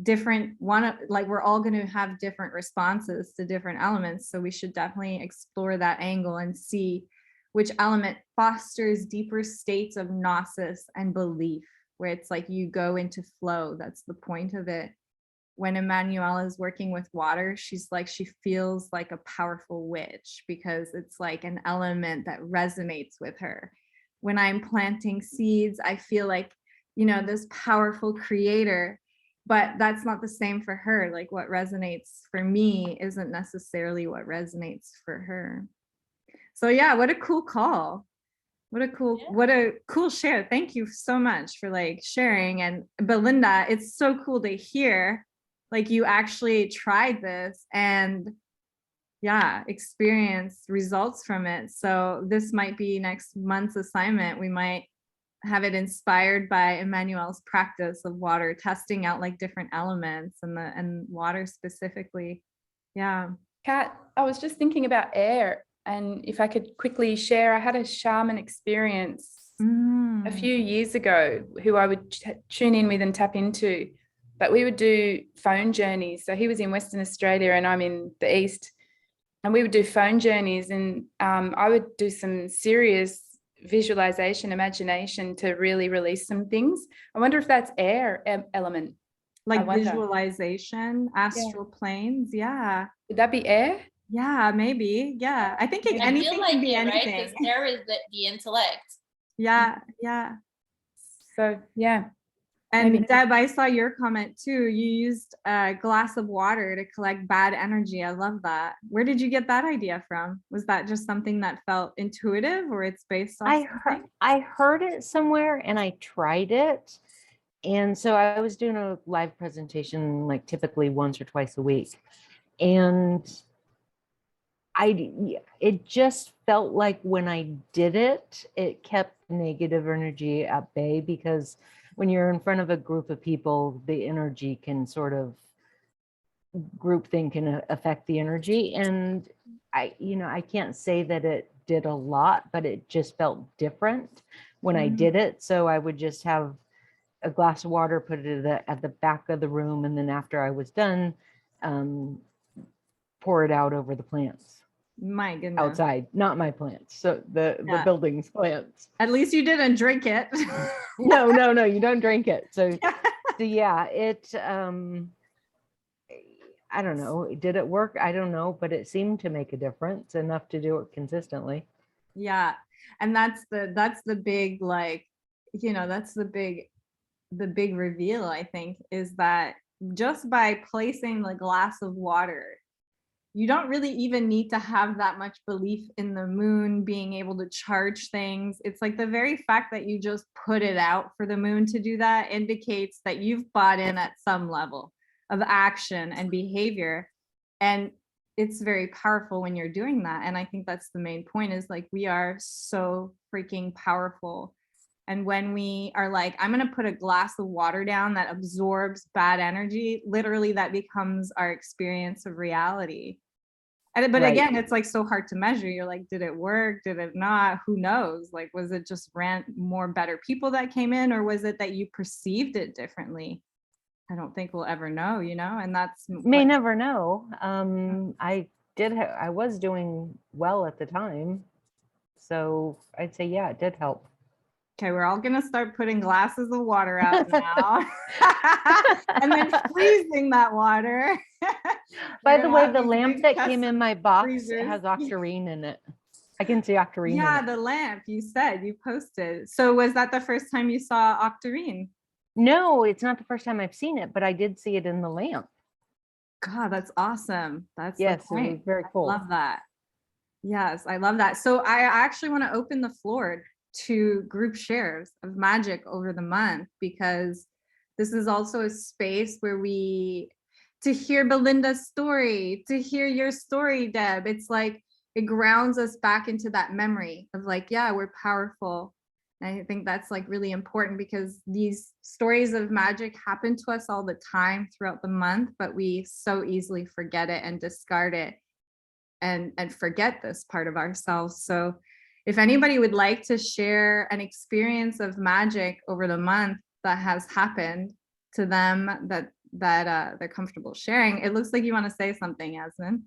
different like we're all going to have different responses to different elements. So we should definitely explore that angle and see which element fosters deeper states of gnosis and belief, where it's like you go into flow. That's the point of it. When Emmanuelle is working with water, she's like, she feels like a powerful witch because it's like an element that resonates with her. When I'm planting seeds, I feel like, you know, this powerful creator, but that's not the same for her. Like what resonates for me isn't necessarily what resonates for her. So yeah, what a cool call. What a cool share. Thank you so much for like sharing. And Belinda, it's so cool to hear like you actually tried this and yeah, experienced results from it. So this might be next month's assignment. We might have it inspired by Emmanuelle's practice of water, testing out like different elements and water specifically. Yeah. Kat, I was just thinking about air, and if I could quickly share, I had a shaman experience a few years ago who I would tune in with and tap into, but we would do phone journeys. So he was in Western Australia and I'm in the East, and we would do phone journeys, and I would do some serious visualization, imagination to really release some things. I wonder if that's air element. Like visualization, astral planes. Yeah. Would that be air? Yeah, maybe. Yeah. I think I anything feel like can be it, right? anything. Because air is the intellect. Yeah. Yeah. So, yeah. And maybe. Deb, I saw your comment too. You used a glass of water to collect bad energy. I love that. Where did you get that idea from? Was that just something that felt intuitive, or it's based off something? I heard it somewhere and I tried it. And so I was doing a live presentation like typically once or twice a week. And it just felt like when I did it, it kept negative energy at bay, because when you're in front of a group of people, the energy can sort of group thing can affect the energy. And I can't say that it did a lot, but it just felt different when I did it. So I would just have a glass of water, put it at the back of the room, and then after I was done, pour it out over the plants. My goodness. Outside, not my plants. So the building's plants. At least you didn't drink it. No, you don't drink it. So yeah, it, I don't know. Did it work? I don't know, but it seemed to make a difference enough to do it consistently. Yeah. And that's the big, like, you know, that's the big reveal, I think, is that just by placing the glass of water, you don't really even need to have that much belief in the moon being able to charge things. It's like the very fact that you just put it out for the moon to do that indicates that you've bought in at some level of action and behavior. And it's very powerful when you're doing that. And I think that's the main point, is like, we are so freaking powerful. And when we are like, I'm going to put a glass of water down that absorbs bad energy, literally that becomes our experience of reality. But right. Again, it's like so hard to measure. You're like, did it work? Did it not? Who knows? Like, was it just more better people that came in, or was it that you perceived it differently? I don't think we'll ever know, you know, and that's may never know. I was doing well at the time. So I'd say, yeah, it did help. Okay, we're all gonna start putting glasses of water out now and then freezing that water. By the way, the lamp that came in my box has octarine in it. I can see octarine. Yeah, in it. The lamp you said you posted. So was that the first time you saw octarine? No, it's not the first time I've seen it, but I did see it in the lamp. God, that's awesome. That's yes, it was very cool. I love that. Yes, I love that. So I actually want to open the floor to group shares of magic over the month, because this is also a space where to hear Belinda's story, to hear your story, Deb, it's like it grounds us back into that memory of like, yeah, we're powerful. And I think that's like really important, because these stories of magic happen to us all the time throughout the month, but we so easily forget it and discard it and forget this part of ourselves. So if anybody would like to share an experience of magic over the month that has happened to them that they're comfortable sharing, it looks like you want to say something, Yasmin.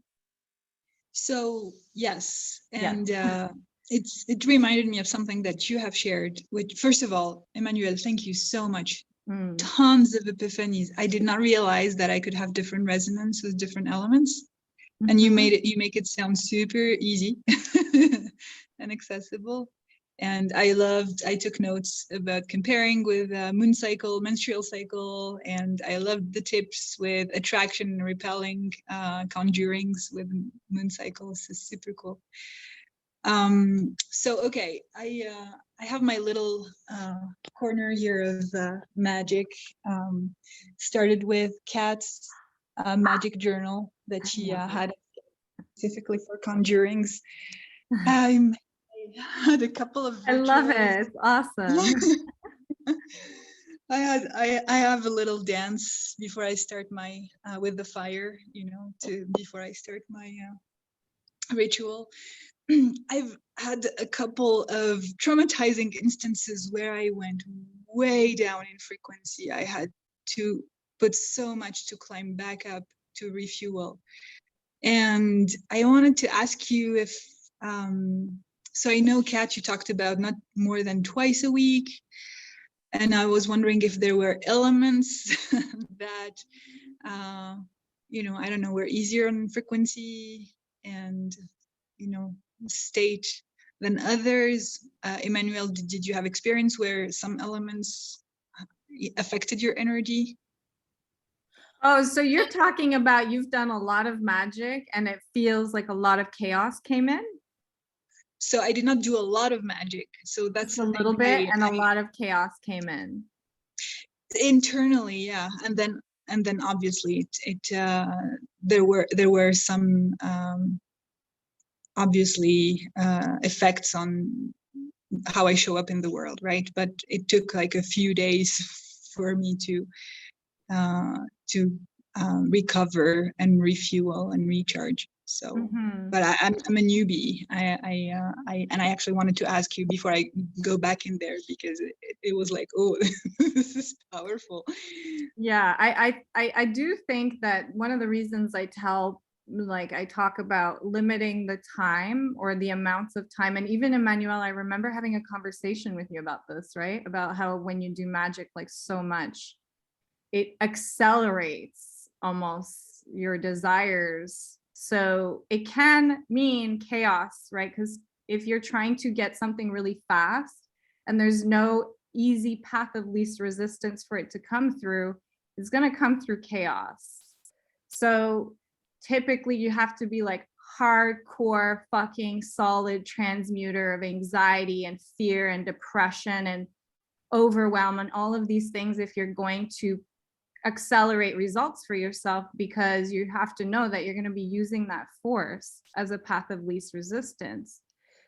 So yes, and it reminded me of something that you have shared, which, first of all, Emmanuelle, thank you so much. Tons of epiphanies. I did not realize that I could have different resonance with different elements. And you make it sound super easy and accessible. And I took notes about comparing with moon cycle, menstrual cycle, and I loved the tips with attraction and repelling conjurings with moon cycles. It's super cool. So, okay, I have my little corner here of magic. Started with Kat's magic journal that she had specifically for conjurings. I had a couple of rituals. I love it. It's awesome. I have a little dance before I start my with the fire, before I start my ritual. I've had a couple of traumatizing instances where I went way down in frequency. I had to put so much to climb back up to refuel. And I wanted to ask you if, so I know, Kat, you talked about not more than twice a week. And I was wondering if there were elements that, I don't know, were easier on frequency and, state than others. Emmanuelle, did you have experience where some elements affected your energy? Oh, so you're talking about you've done a lot of magic and it feels like a lot of chaos came in? So I did not do a lot of magic. So that's a little bit, and a lot of chaos came in. Internally, yeah. And then obviously there were some obviously effects on how I show up in the world, right? But it took like a few days for me to recover and refuel and recharge. So, but I'm a newbie. I actually wanted to ask you before I go back in there, because it was like, oh, this is powerful. Yeah, I do think that one of the reasons I talk about limiting the time or the amounts of time, and even Emmanuelle, I remember having a conversation with you about this, right? About how when you do magic like so much, it accelerates almost your desires. So it can mean chaos, right? Because if you're trying to get something really fast and there's no easy path of least resistance for it to come through, it's going to come through chaos. So typically you have to be like hardcore fucking solid transmuter of anxiety and fear and depression and overwhelm and all of these things if you're going to accelerate results for yourself, because you have to know that you're going to be using that force as a path of least resistance,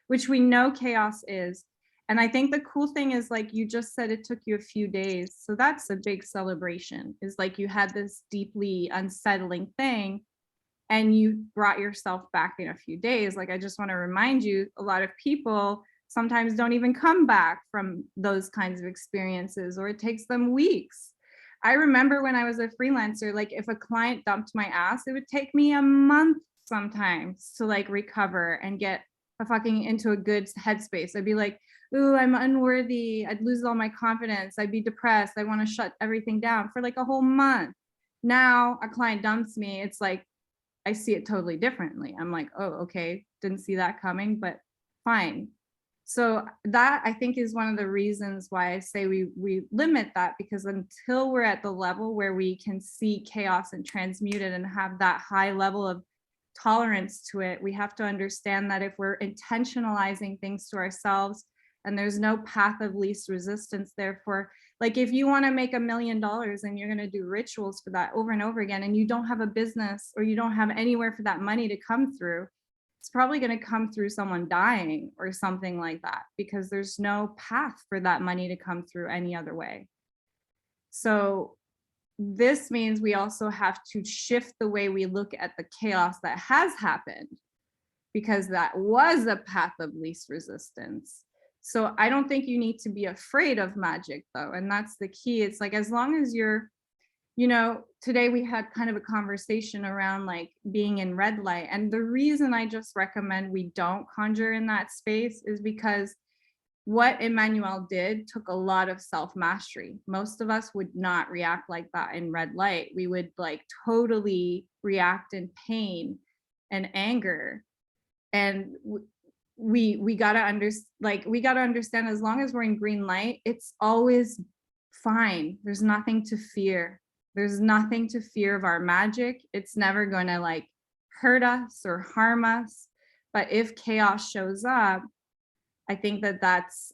which we know chaos is. And I think the cool thing is, like you just said, it took you a few days. So that's a big celebration, is like you had this deeply unsettling thing and you brought yourself back in a few days. Like, I just want to remind you, a lot of people sometimes don't even come back from those kinds of experiences, or it takes them weeks. I remember when I was a freelancer, like if a client dumped my ass, it would take me a month sometimes to like recover and get a fucking into a good headspace. I'd be like, ooh, I'm unworthy. I'd lose all my confidence. I'd be depressed. I want to shut everything down for like a whole month. Now a client dumps me, it's like, I see it totally differently. I'm like, oh, okay, didn't see that coming, but fine. So that, I think, is one of the reasons why I say we limit that, because until we're at the level where we can see chaos and transmute it and have that high level of tolerance to it, we have to understand that if we're intentionalizing things to ourselves and there's no path of least resistance, therefore, like if you want to make $1 million and you're going to do rituals for that over and over again, and you don't have a business or you don't have anywhere for that money to come through, it's probably going to come through someone dying or something like that, because there's no path for that money to come through any other way. So this means we also have to shift the way we look at the chaos that has happened, because that was a path of least resistance. So I don't think you need to be afraid of magic, though. And that's the key. It's like, as long as you're you know, today we had kind of a conversation around like being in red light. And the reason I just recommend we don't conjure in that space is because what Emmanuelle did took a lot of self-mastery. Most of us would not react like that in red light. We would like totally react in pain and anger. And we gotta understand as long as we're in green light, it's always fine. There's nothing to fear. There's nothing to fear of our magic. It's never gonna like hurt us or harm us. But if chaos shows up, I think that that's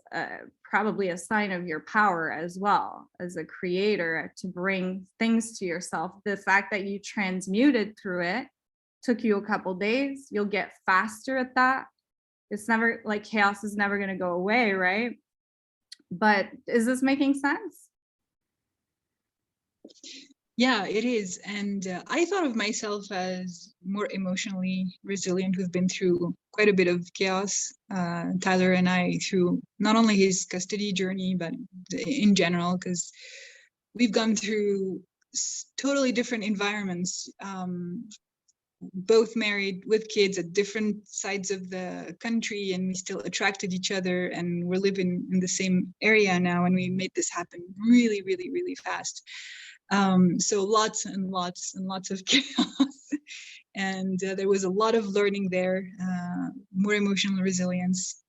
probably a sign of your power as well as a creator to bring things to yourself. The fact that you transmuted through it took you a couple days. You'll get faster at that. It's never like chaos is never going to go away, right? But is this making sense? Yeah, it is. And I thought of myself as more emotionally resilient, who've been through quite a bit of chaos. Tyler and I, through not only his custody journey, but in general, because we've gone through totally different environments, both married with kids at different sides of the country, and we still attracted each other, and we're living in the same area now, and we made this happen really, really, really fast. So lots and lots and lots of chaos. And there was a lot of learning there, more emotional resilience.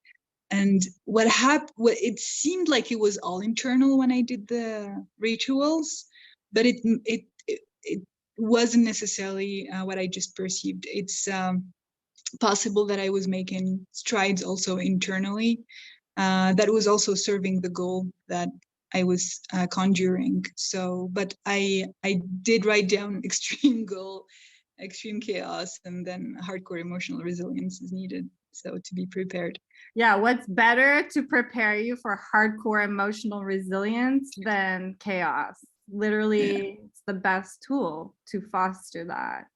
And what it seemed like it was all internal when I did the rituals, but it wasn't necessarily what I just perceived. It's possible that I was making strides also internally, that was also serving the goal that I was conjuring. So, but I did write down extreme goal, extreme chaos, and then hardcore emotional resilience is needed. So to be prepared. Yeah, what's better to prepare you for hardcore emotional resilience than chaos? Literally, it's the best tool to foster that.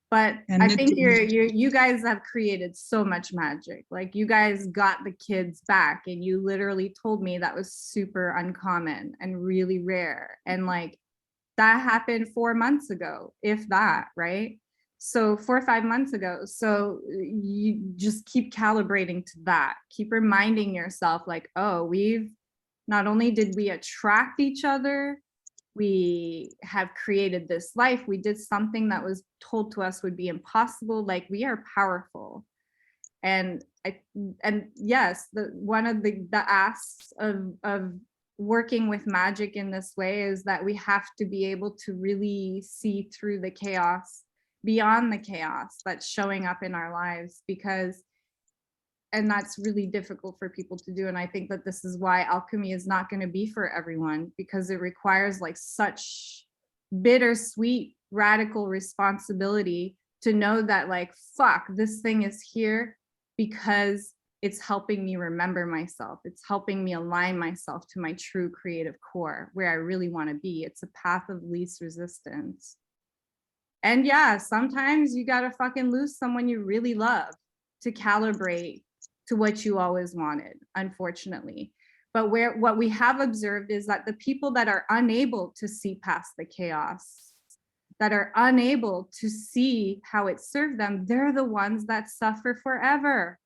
But And I think you guys have created so much magic. Like you guys got the kids back, and you literally told me that was super uncommon and really rare. And like that happened 4 months ago, if that, right? So 4 or 5 months ago. So you just keep calibrating to that. Keep reminding yourself like, oh, we've not only did we attract each other, we have created this life. We did something that was told to us would be impossible. Like we are powerful. And yes, one of the asks of working with magic in this way is that we have to be able to really see through the chaos, beyond the chaos that's showing up in our lives, and that's really difficult for people to do. And I think that this is why alchemy is not going to be for everyone, because it requires like such bittersweet, radical responsibility to know that like, fuck, this thing is here because it's helping me remember myself. It's helping me align myself to my true creative core, where I really want to be. It's a path of least resistance. And yeah, sometimes you got to fucking lose someone you really love to calibrate to what you always wanted, unfortunately. But what we have observed is that the people that are unable to see past the chaos, that are unable to see how it served them, they're the ones that suffer forever.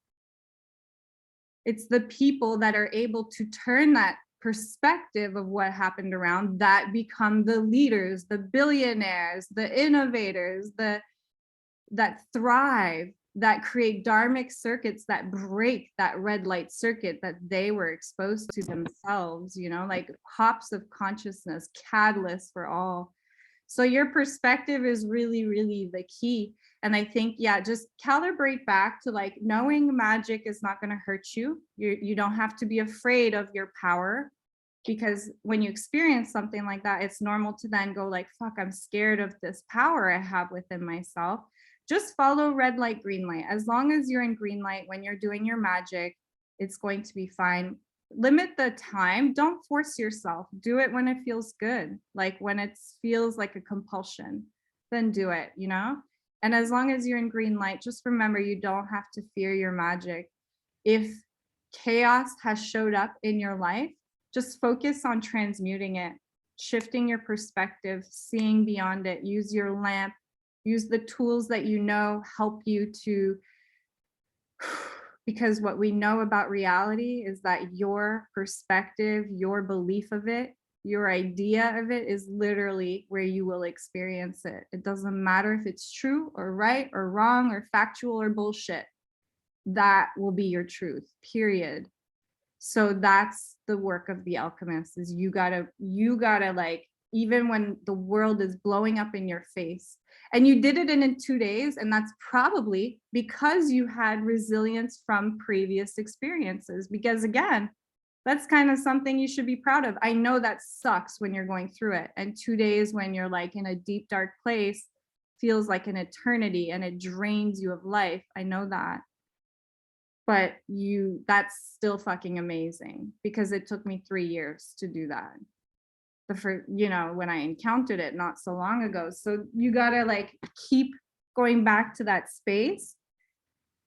It's the people that are able to turn that perspective of what happened around that become the leaders, the billionaires, the innovators, that thrive, that create dharmic circuits that break that red light circuit that they were exposed to themselves, you know, like hops of consciousness, catalysts for all. So your perspective is really, really the key. And I think, yeah, just calibrate back to like knowing magic is not going to hurt you. You don't have to be afraid of your power, because when you experience something like that, it's normal to then go like, fuck, I'm scared of this power I have within myself. Just follow red light, green light. As long as you're in green light when you're doing your magic, it's going to be fine. Limit the time. Don't force yourself. Do it when it feels good. Like when it feels like a compulsion, then do it, you know? And as long as you're in green light, just remember you don't have to fear your magic. If chaos has showed up in your life, just focus on transmuting it. shifting your perspective, seeing beyond it, use your lamp, use the tools that you know help you to, because what we know about reality is that your perspective, your belief of it, your idea of it is literally where you will experience it. It doesn't matter if it's true or right or wrong or factual or bullshit. That will be your truth, period. So that's the work of the alchemist, is you gotta like, even when the world is blowing up in your face, and you did it in 2 days, and that's probably because you had resilience from previous experiences, because again, that's kind of something you should be proud of. I know that sucks when you're going through it, and 2 days when you're like in a deep dark place feels like an eternity and it drains you of life. I know that. But that's still fucking amazing, because it took me 3 years to do that. When I encountered it not so long ago. So you gotta like keep going back to that space,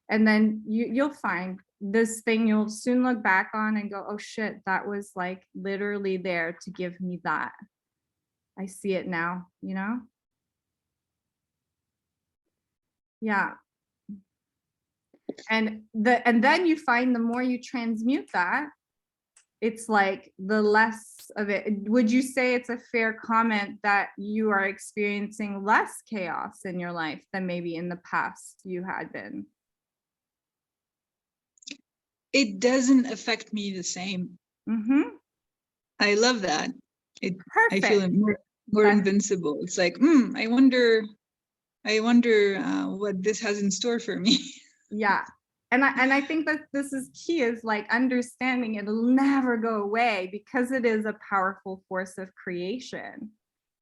and then you'll find this thing you'll soon look back on and go, oh shit, that was like literally there to give me that. I see it now, Yeah. And then you find the more you transmute that, it's like the less of it. Would you say it's a fair comment that you are experiencing less chaos in your life than maybe in the past you had been? It doesn't affect me the same. Mm-hmm. I love that. I feel Perfect. more invincible. It's like, I wonder what this has in store for me. Yeah. And I think that this is key, is like understanding it'll never go away, because it is a powerful force of creation.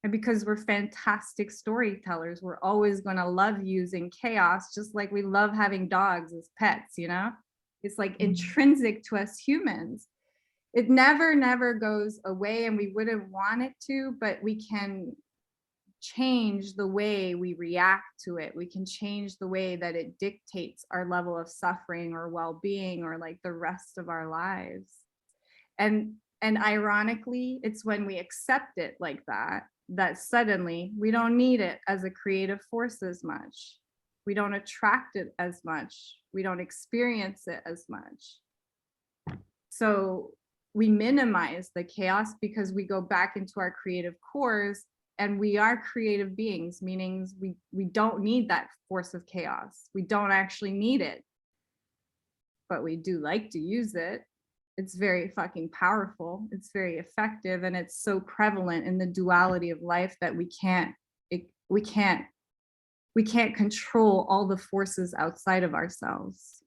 And because we're fantastic storytellers, we're always going to love using chaos, just like we love having dogs as pets, It's like intrinsic to us humans. It never goes away, and we wouldn't want it to, but we can change the way we react to it. We can change the way that it dictates our level of suffering or well-being, or like the rest of our lives. And ironically, it's when we accept it like that suddenly we don't need it as a creative force as much. We don't attract it as much. We don't experience it as much. So we minimize the chaos because we go back into our creative cores, and we are creative beings, meaning we don't need that force of chaos. We don't actually need it, but we do like to use it. It's very fucking powerful. It's very effective, and it's so prevalent in the duality of life that we can't control all the forces outside of ourselves.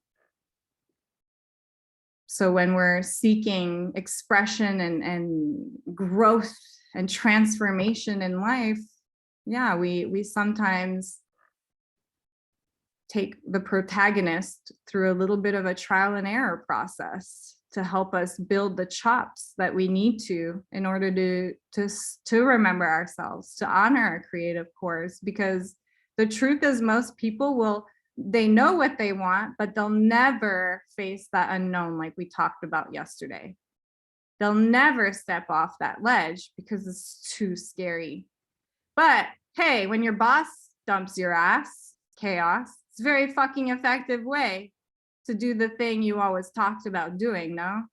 So when we're seeking expression and growth and transformation in life, yeah, we sometimes take the protagonist through a little bit of a trial and error process to help us build the chops that we need to in order to remember ourselves, to honor our creative cores. Because the truth is, most people they know what they want, but they'll never face that unknown like we talked about yesterday. They'll never step off that ledge because it's too scary. But hey, when your boss dumps your ass, chaos, it's a very fucking effective way to do the thing you always talked about doing, no?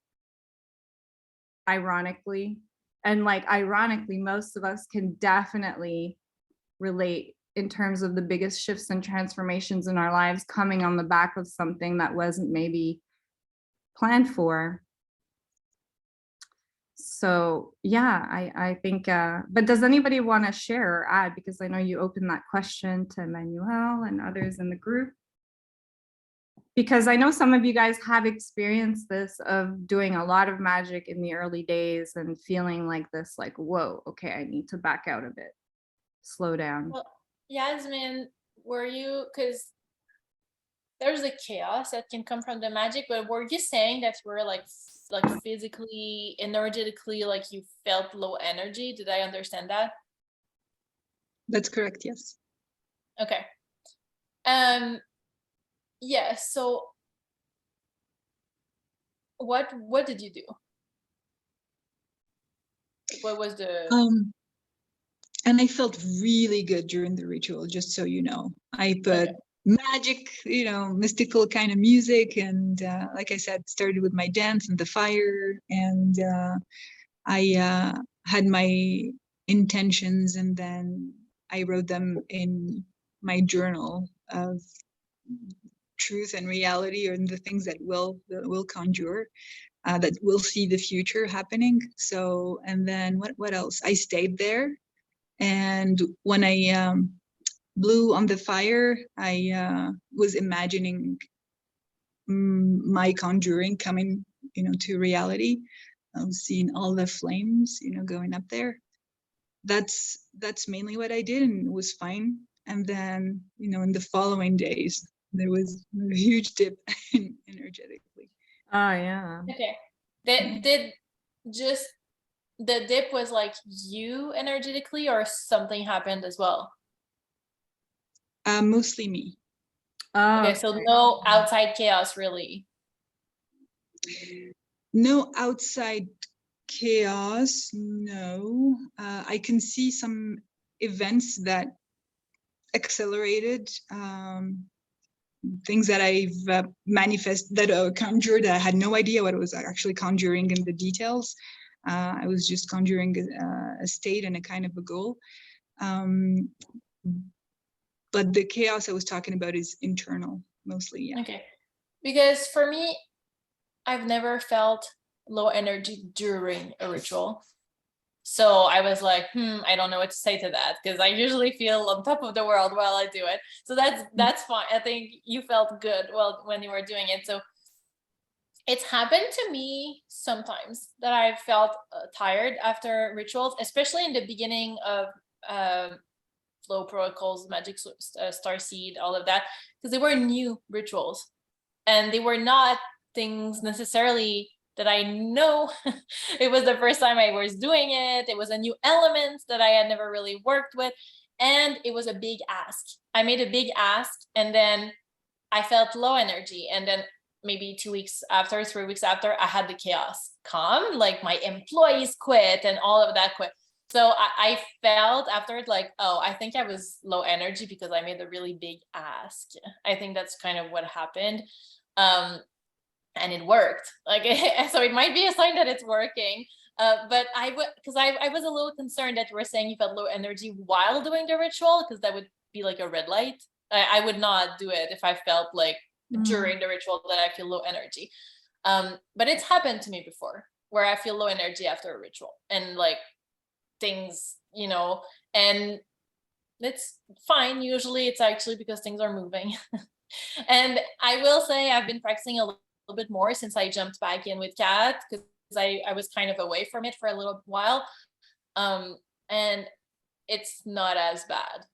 Ironically. And like, ironically, most of us can definitely relate in terms of the biggest shifts and transformations in our lives coming on the back of something that wasn't maybe planned for. So yeah, I think, but does anybody want to share or add? Because I know you opened that question to Emmanuelle and others in the group. Because I know some of you guys have experienced this, of doing a lot of magic in the early days and feeling like this, like, whoa, okay, I need to back out a bit, slow down. Well, Yasmin, because there's a chaos that can come from the magic, but were you saying that we're like physically, energetically, like you felt low energy? Did I understand that? That's correct, yes. Okay. Yeah, so what did you do? What was the And I felt really good during the ritual, just so you know. I put Okay. magic, mystical kind of music. And like I said, started with my dance and the fire. And I had my intentions, and then I wrote them in my journal of truth and reality, and the things that will conjure, that will see the future happening. So, and then what else? I stayed there, and when I blew on the fire, I was imagining my conjuring coming, to reality. I was seeing all the flames, going up there. That's mainly what I did, and it was fine. And then, in the following days, there was a huge dip energetically. Oh yeah. Okay. Did just the dip was like you energetically, or something happened as well? Mostly me. Oh, Okay, so no outside chaos really. No outside chaos. No. I can see some events that accelerated, things that I've conjured. I had no idea what I was actually conjuring in the details. I was just conjuring a state and a kind of a goal. But the chaos I was talking about is internal, mostly. Yeah. Okay. Because for me, I've never felt low energy during a ritual. So I was like, I don't know what to say to that, because I usually feel on top of the world while I do it. So that's fine. I think you felt good when you were doing it. So it's happened to me sometimes that I felt tired after rituals, especially in the beginning of flow protocols, magic, Starseed, all of that, because they were new rituals and they were not things necessarily that I know. It was the first time I was doing it. It was a new element that I had never really worked with. And it was a big ask. I made a big ask, and then I felt low energy. And then maybe 2 weeks after, 3 weeks after, I had the chaos come, like my employees quit and all of that quit. So I felt after it like, oh, I think I was low energy because I made a really big ask. I think that's kind of what happened. And it worked. Like, so it might be a sign that it's working. But I was a little concerned that you were saying you felt low energy while doing the ritual, because that would be like a red light. I would not do it if I felt like during the ritual that I feel low energy. But it's happened to me before where I feel low energy after a ritual, and like things, and it's fine. Usually it's actually because things are moving. And I will say I've been practicing a little bit more since I jumped back in with Kat, because I was kind of away from it for a little while. And it's not as bad.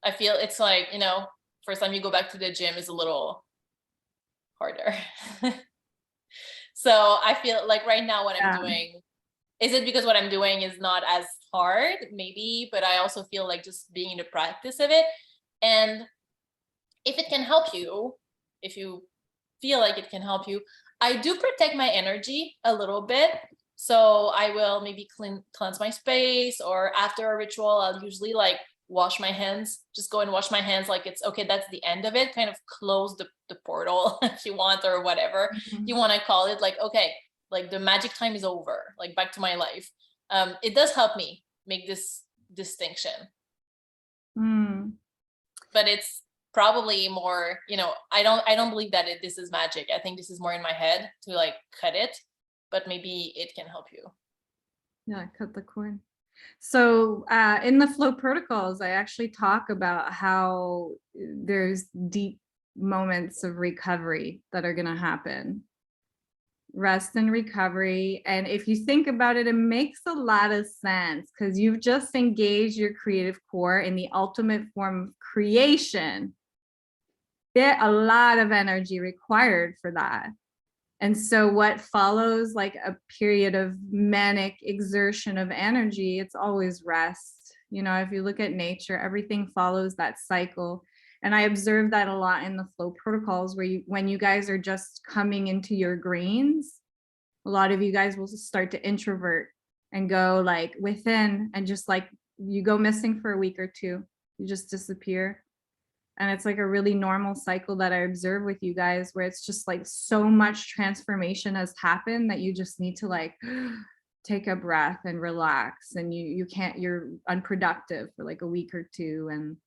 I feel it's like, first time you go back to the gym is a little harder. So I feel like right now what I'm doing, is it because what I'm doing is not as hard? Maybe, but I also feel like just being in the practice of it. And if it can help you, if you feel like it can help you, I do protect my energy a little bit. So I will maybe cleanse my space, or after a ritual, I'll usually like wash my hands, just go and wash my hands like it's okay, that's the end of it, kind of close the portal if you want, or whatever you want to call it, like, okay, like the magic time is over, like back to my life. It does help me make this distinction. But it's probably more, I don't believe that this is magic. I think this is more in my head to like cut it, but maybe it can help you. Yeah, cut the cord. So in the flow protocols, I actually talk about how there's deep moments of recovery that are going to happen. Rest and recovery. And if you think about it, it makes a lot of sense, because you've just engaged your creative core in the ultimate form of creation. There's a lot of energy required for that. And so what follows like a period of manic exertion of energy, it's always rest. If you look at nature, everything follows that cycle. And I observe that a lot in the flow protocols, where when you guys are just coming into your greens, a lot of you guys will start to introvert and go like within, and just like you go missing for a week or two, you just disappear. And it's like a really normal cycle that I observe with you guys, where it's just like so much transformation has happened that you just need to like take a breath and relax, and you can't, you're unproductive for like a week or two. And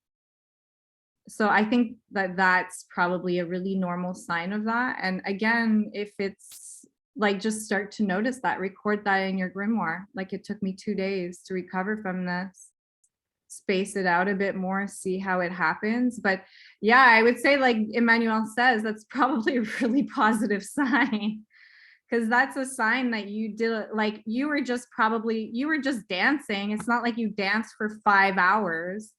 so I think that that's probably a really normal sign of that. And again, if it's like, just start to notice that, record that in your grimoire. Like, it took me 2 days to recover from this. Space it out a bit more, see how it happens. But yeah, I would say, like Emmanuelle says, that's probably a really positive sign, because that's a sign that you did, like you were just dancing. It's not like you danced for 5 hours,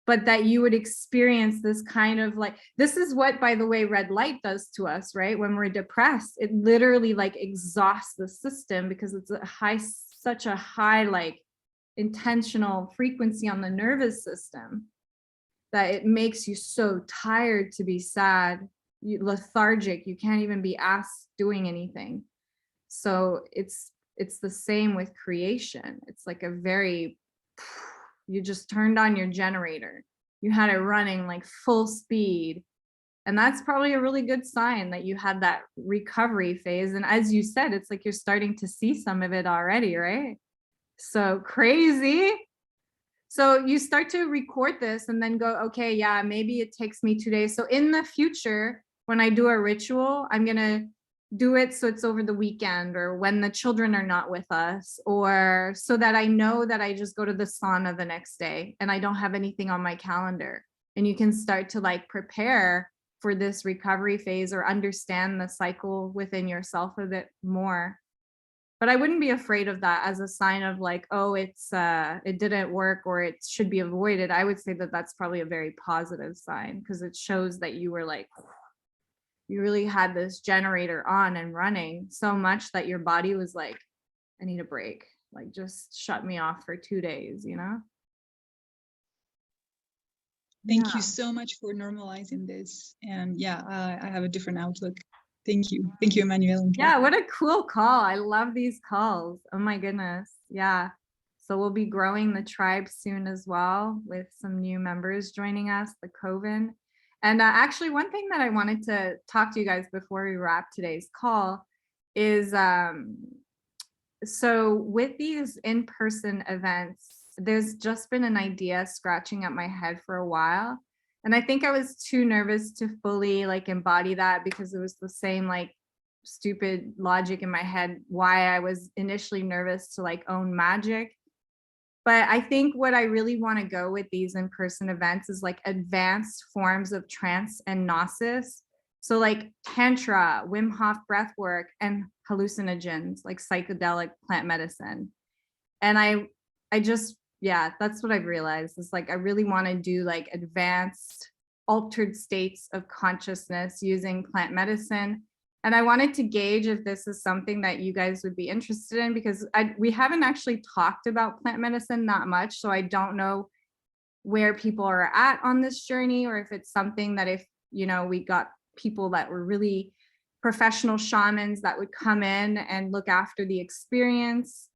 but that you would experience this kind of like, this is what, by the way, red light does to us, right? When we're depressed, it literally like exhausts the system, because it's such a high like intentional frequency on the nervous system, that it makes you so tired to be sad, lethargic, you can't even be asked doing anything. So it's the same with creation. It's like a very, you just turned on your generator, you had it running like full speed. And that's probably a really good sign that you had that recovery phase. And as you said, it's like you're starting to see some of it already, right? So crazy. So you start to record this and then go, okay, yeah, maybe it takes me 2 days. So in the future, when I do a ritual, I'm going to do it so it's over the weekend, or when the children are not with us, or so that I know that I just go to the sauna the next day and I don't have anything on my calendar. And you can start to like prepare for this recovery phase, or understand the cycle within yourself a bit more. But I wouldn't be afraid of that as a sign of like, oh, it didn't work, or it should be avoided. I would say that that's probably a very positive sign, because it shows that you were like, you really had this generator on and running so much that your body was like, I need a break, like just shut me off for 2 days, you know? Thank you so much for normalizing this. And yeah, I have a different outlook. Thank you. Thank you, Emmanuelle. Yeah, what a cool call. I love these calls. Oh my goodness. Yeah. So we'll be growing the tribe soon as well, with some new members joining us, the Coven. And actually, one thing that I wanted to talk to you guys before we wrap today's call is, so with these in-person events, there's just been an idea scratching at my head for a while. And I think I was too nervous to fully like embody that, because it was the same like stupid logic in my head why I was initially nervous to like own magic. But I think what I really want to go with these in-person events is like advanced forms of trance and gnosis. So like Tantra, Wim Hof breath work, and hallucinogens like psychedelic plant medicine. And I just, yeah, that's what I've realized. Is like, I really want to do like advanced altered states of consciousness using plant medicine. And I wanted to gauge if this is something that you guys would be interested in, because we haven't actually talked about plant medicine that much. So I don't know where people are at on this journey, or if it's something that, if, you know, we got people that were really professional shamans that would come in and look after the experience,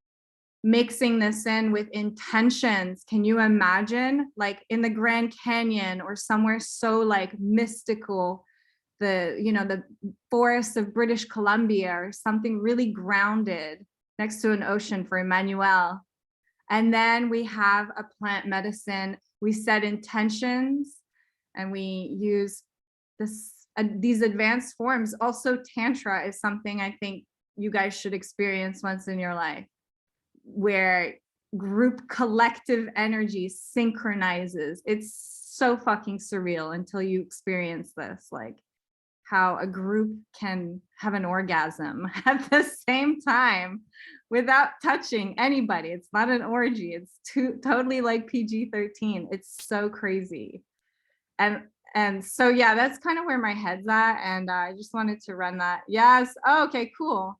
mixing this in with intentions. Can you imagine like in the Grand Canyon or somewhere so like mystical, the forests of British Columbia, or something really grounded next to an ocean for Emmanuelle. And then we have a plant medicine, we set intentions, and we use these advanced forms. Also, Tantra is something I think you guys should experience once in your life, where group collective energy synchronizes. It's so fucking surreal until you experience this, like how a group can have an orgasm at the same time without touching anybody. It's not an orgy. It's totally like PG-13. It's so crazy. And so, yeah, that's kind of where my head's at. And I just wanted to run that. Yes. Oh, okay, cool.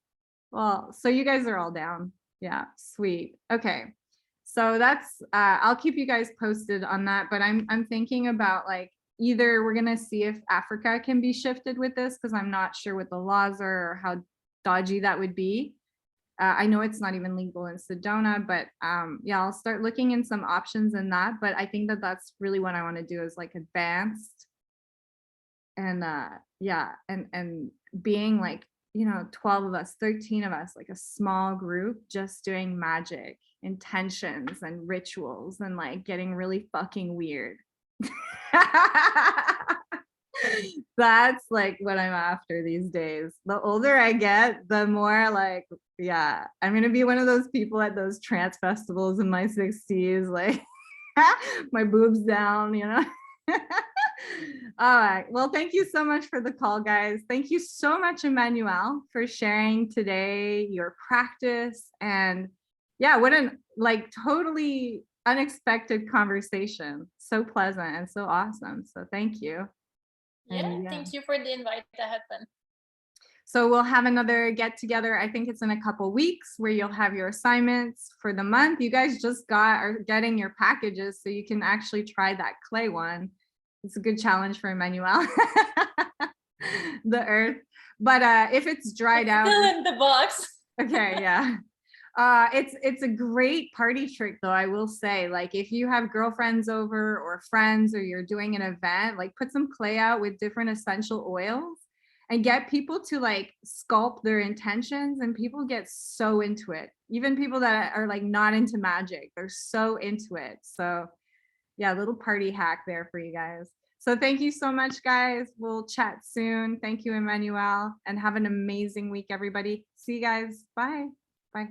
Well, so you guys are all down. Yeah, sweet. Okay. So that's, I'll keep you guys posted on that, but I'm thinking about like, either we're going to see if Africa can be shifted with this, because I'm not sure what the laws are or how dodgy that would be. I know it's not even legal in Sedona, but yeah, I'll start looking in some options in that. But I think that that's really what I want to do is like advanced and yeah, and being like, 12 of us, 13 of us, like a small group just doing magic intentions and rituals and like getting really fucking weird. That's like what I'm after these days. The older I get, the more like, yeah, I'm gonna be one of those people at those trance festivals in my 60s, like my boobs down, All right. Well, thank you so much for the call, guys. Thank you so much, Emmanuelle, for sharing today your practice. And yeah, what an like totally unexpected conversation. So pleasant and so awesome. So thank you. Yeah, thank you for the invite. That had fun. So we'll have another get together. I think it's in a couple weeks where you'll have your assignments for the month. You guys just are getting your packages, so you can actually try that clay one. It's a good challenge for Emmanuelle. The earth. But if it's dried out. Still in the box. Okay, yeah. It's a great party trick though, I will say. Like if you have girlfriends over or friends or you're doing an event, like put some clay out with different essential oils and get people to like sculpt their intentions, and people get so into it. Even people that are like not into magic, they're so into it. So yeah, little party hack there for you guys. So thank you so much, guys. We'll chat soon. Thank you, Emmanuelle, and have an amazing week, everybody. See you guys. Bye. Bye.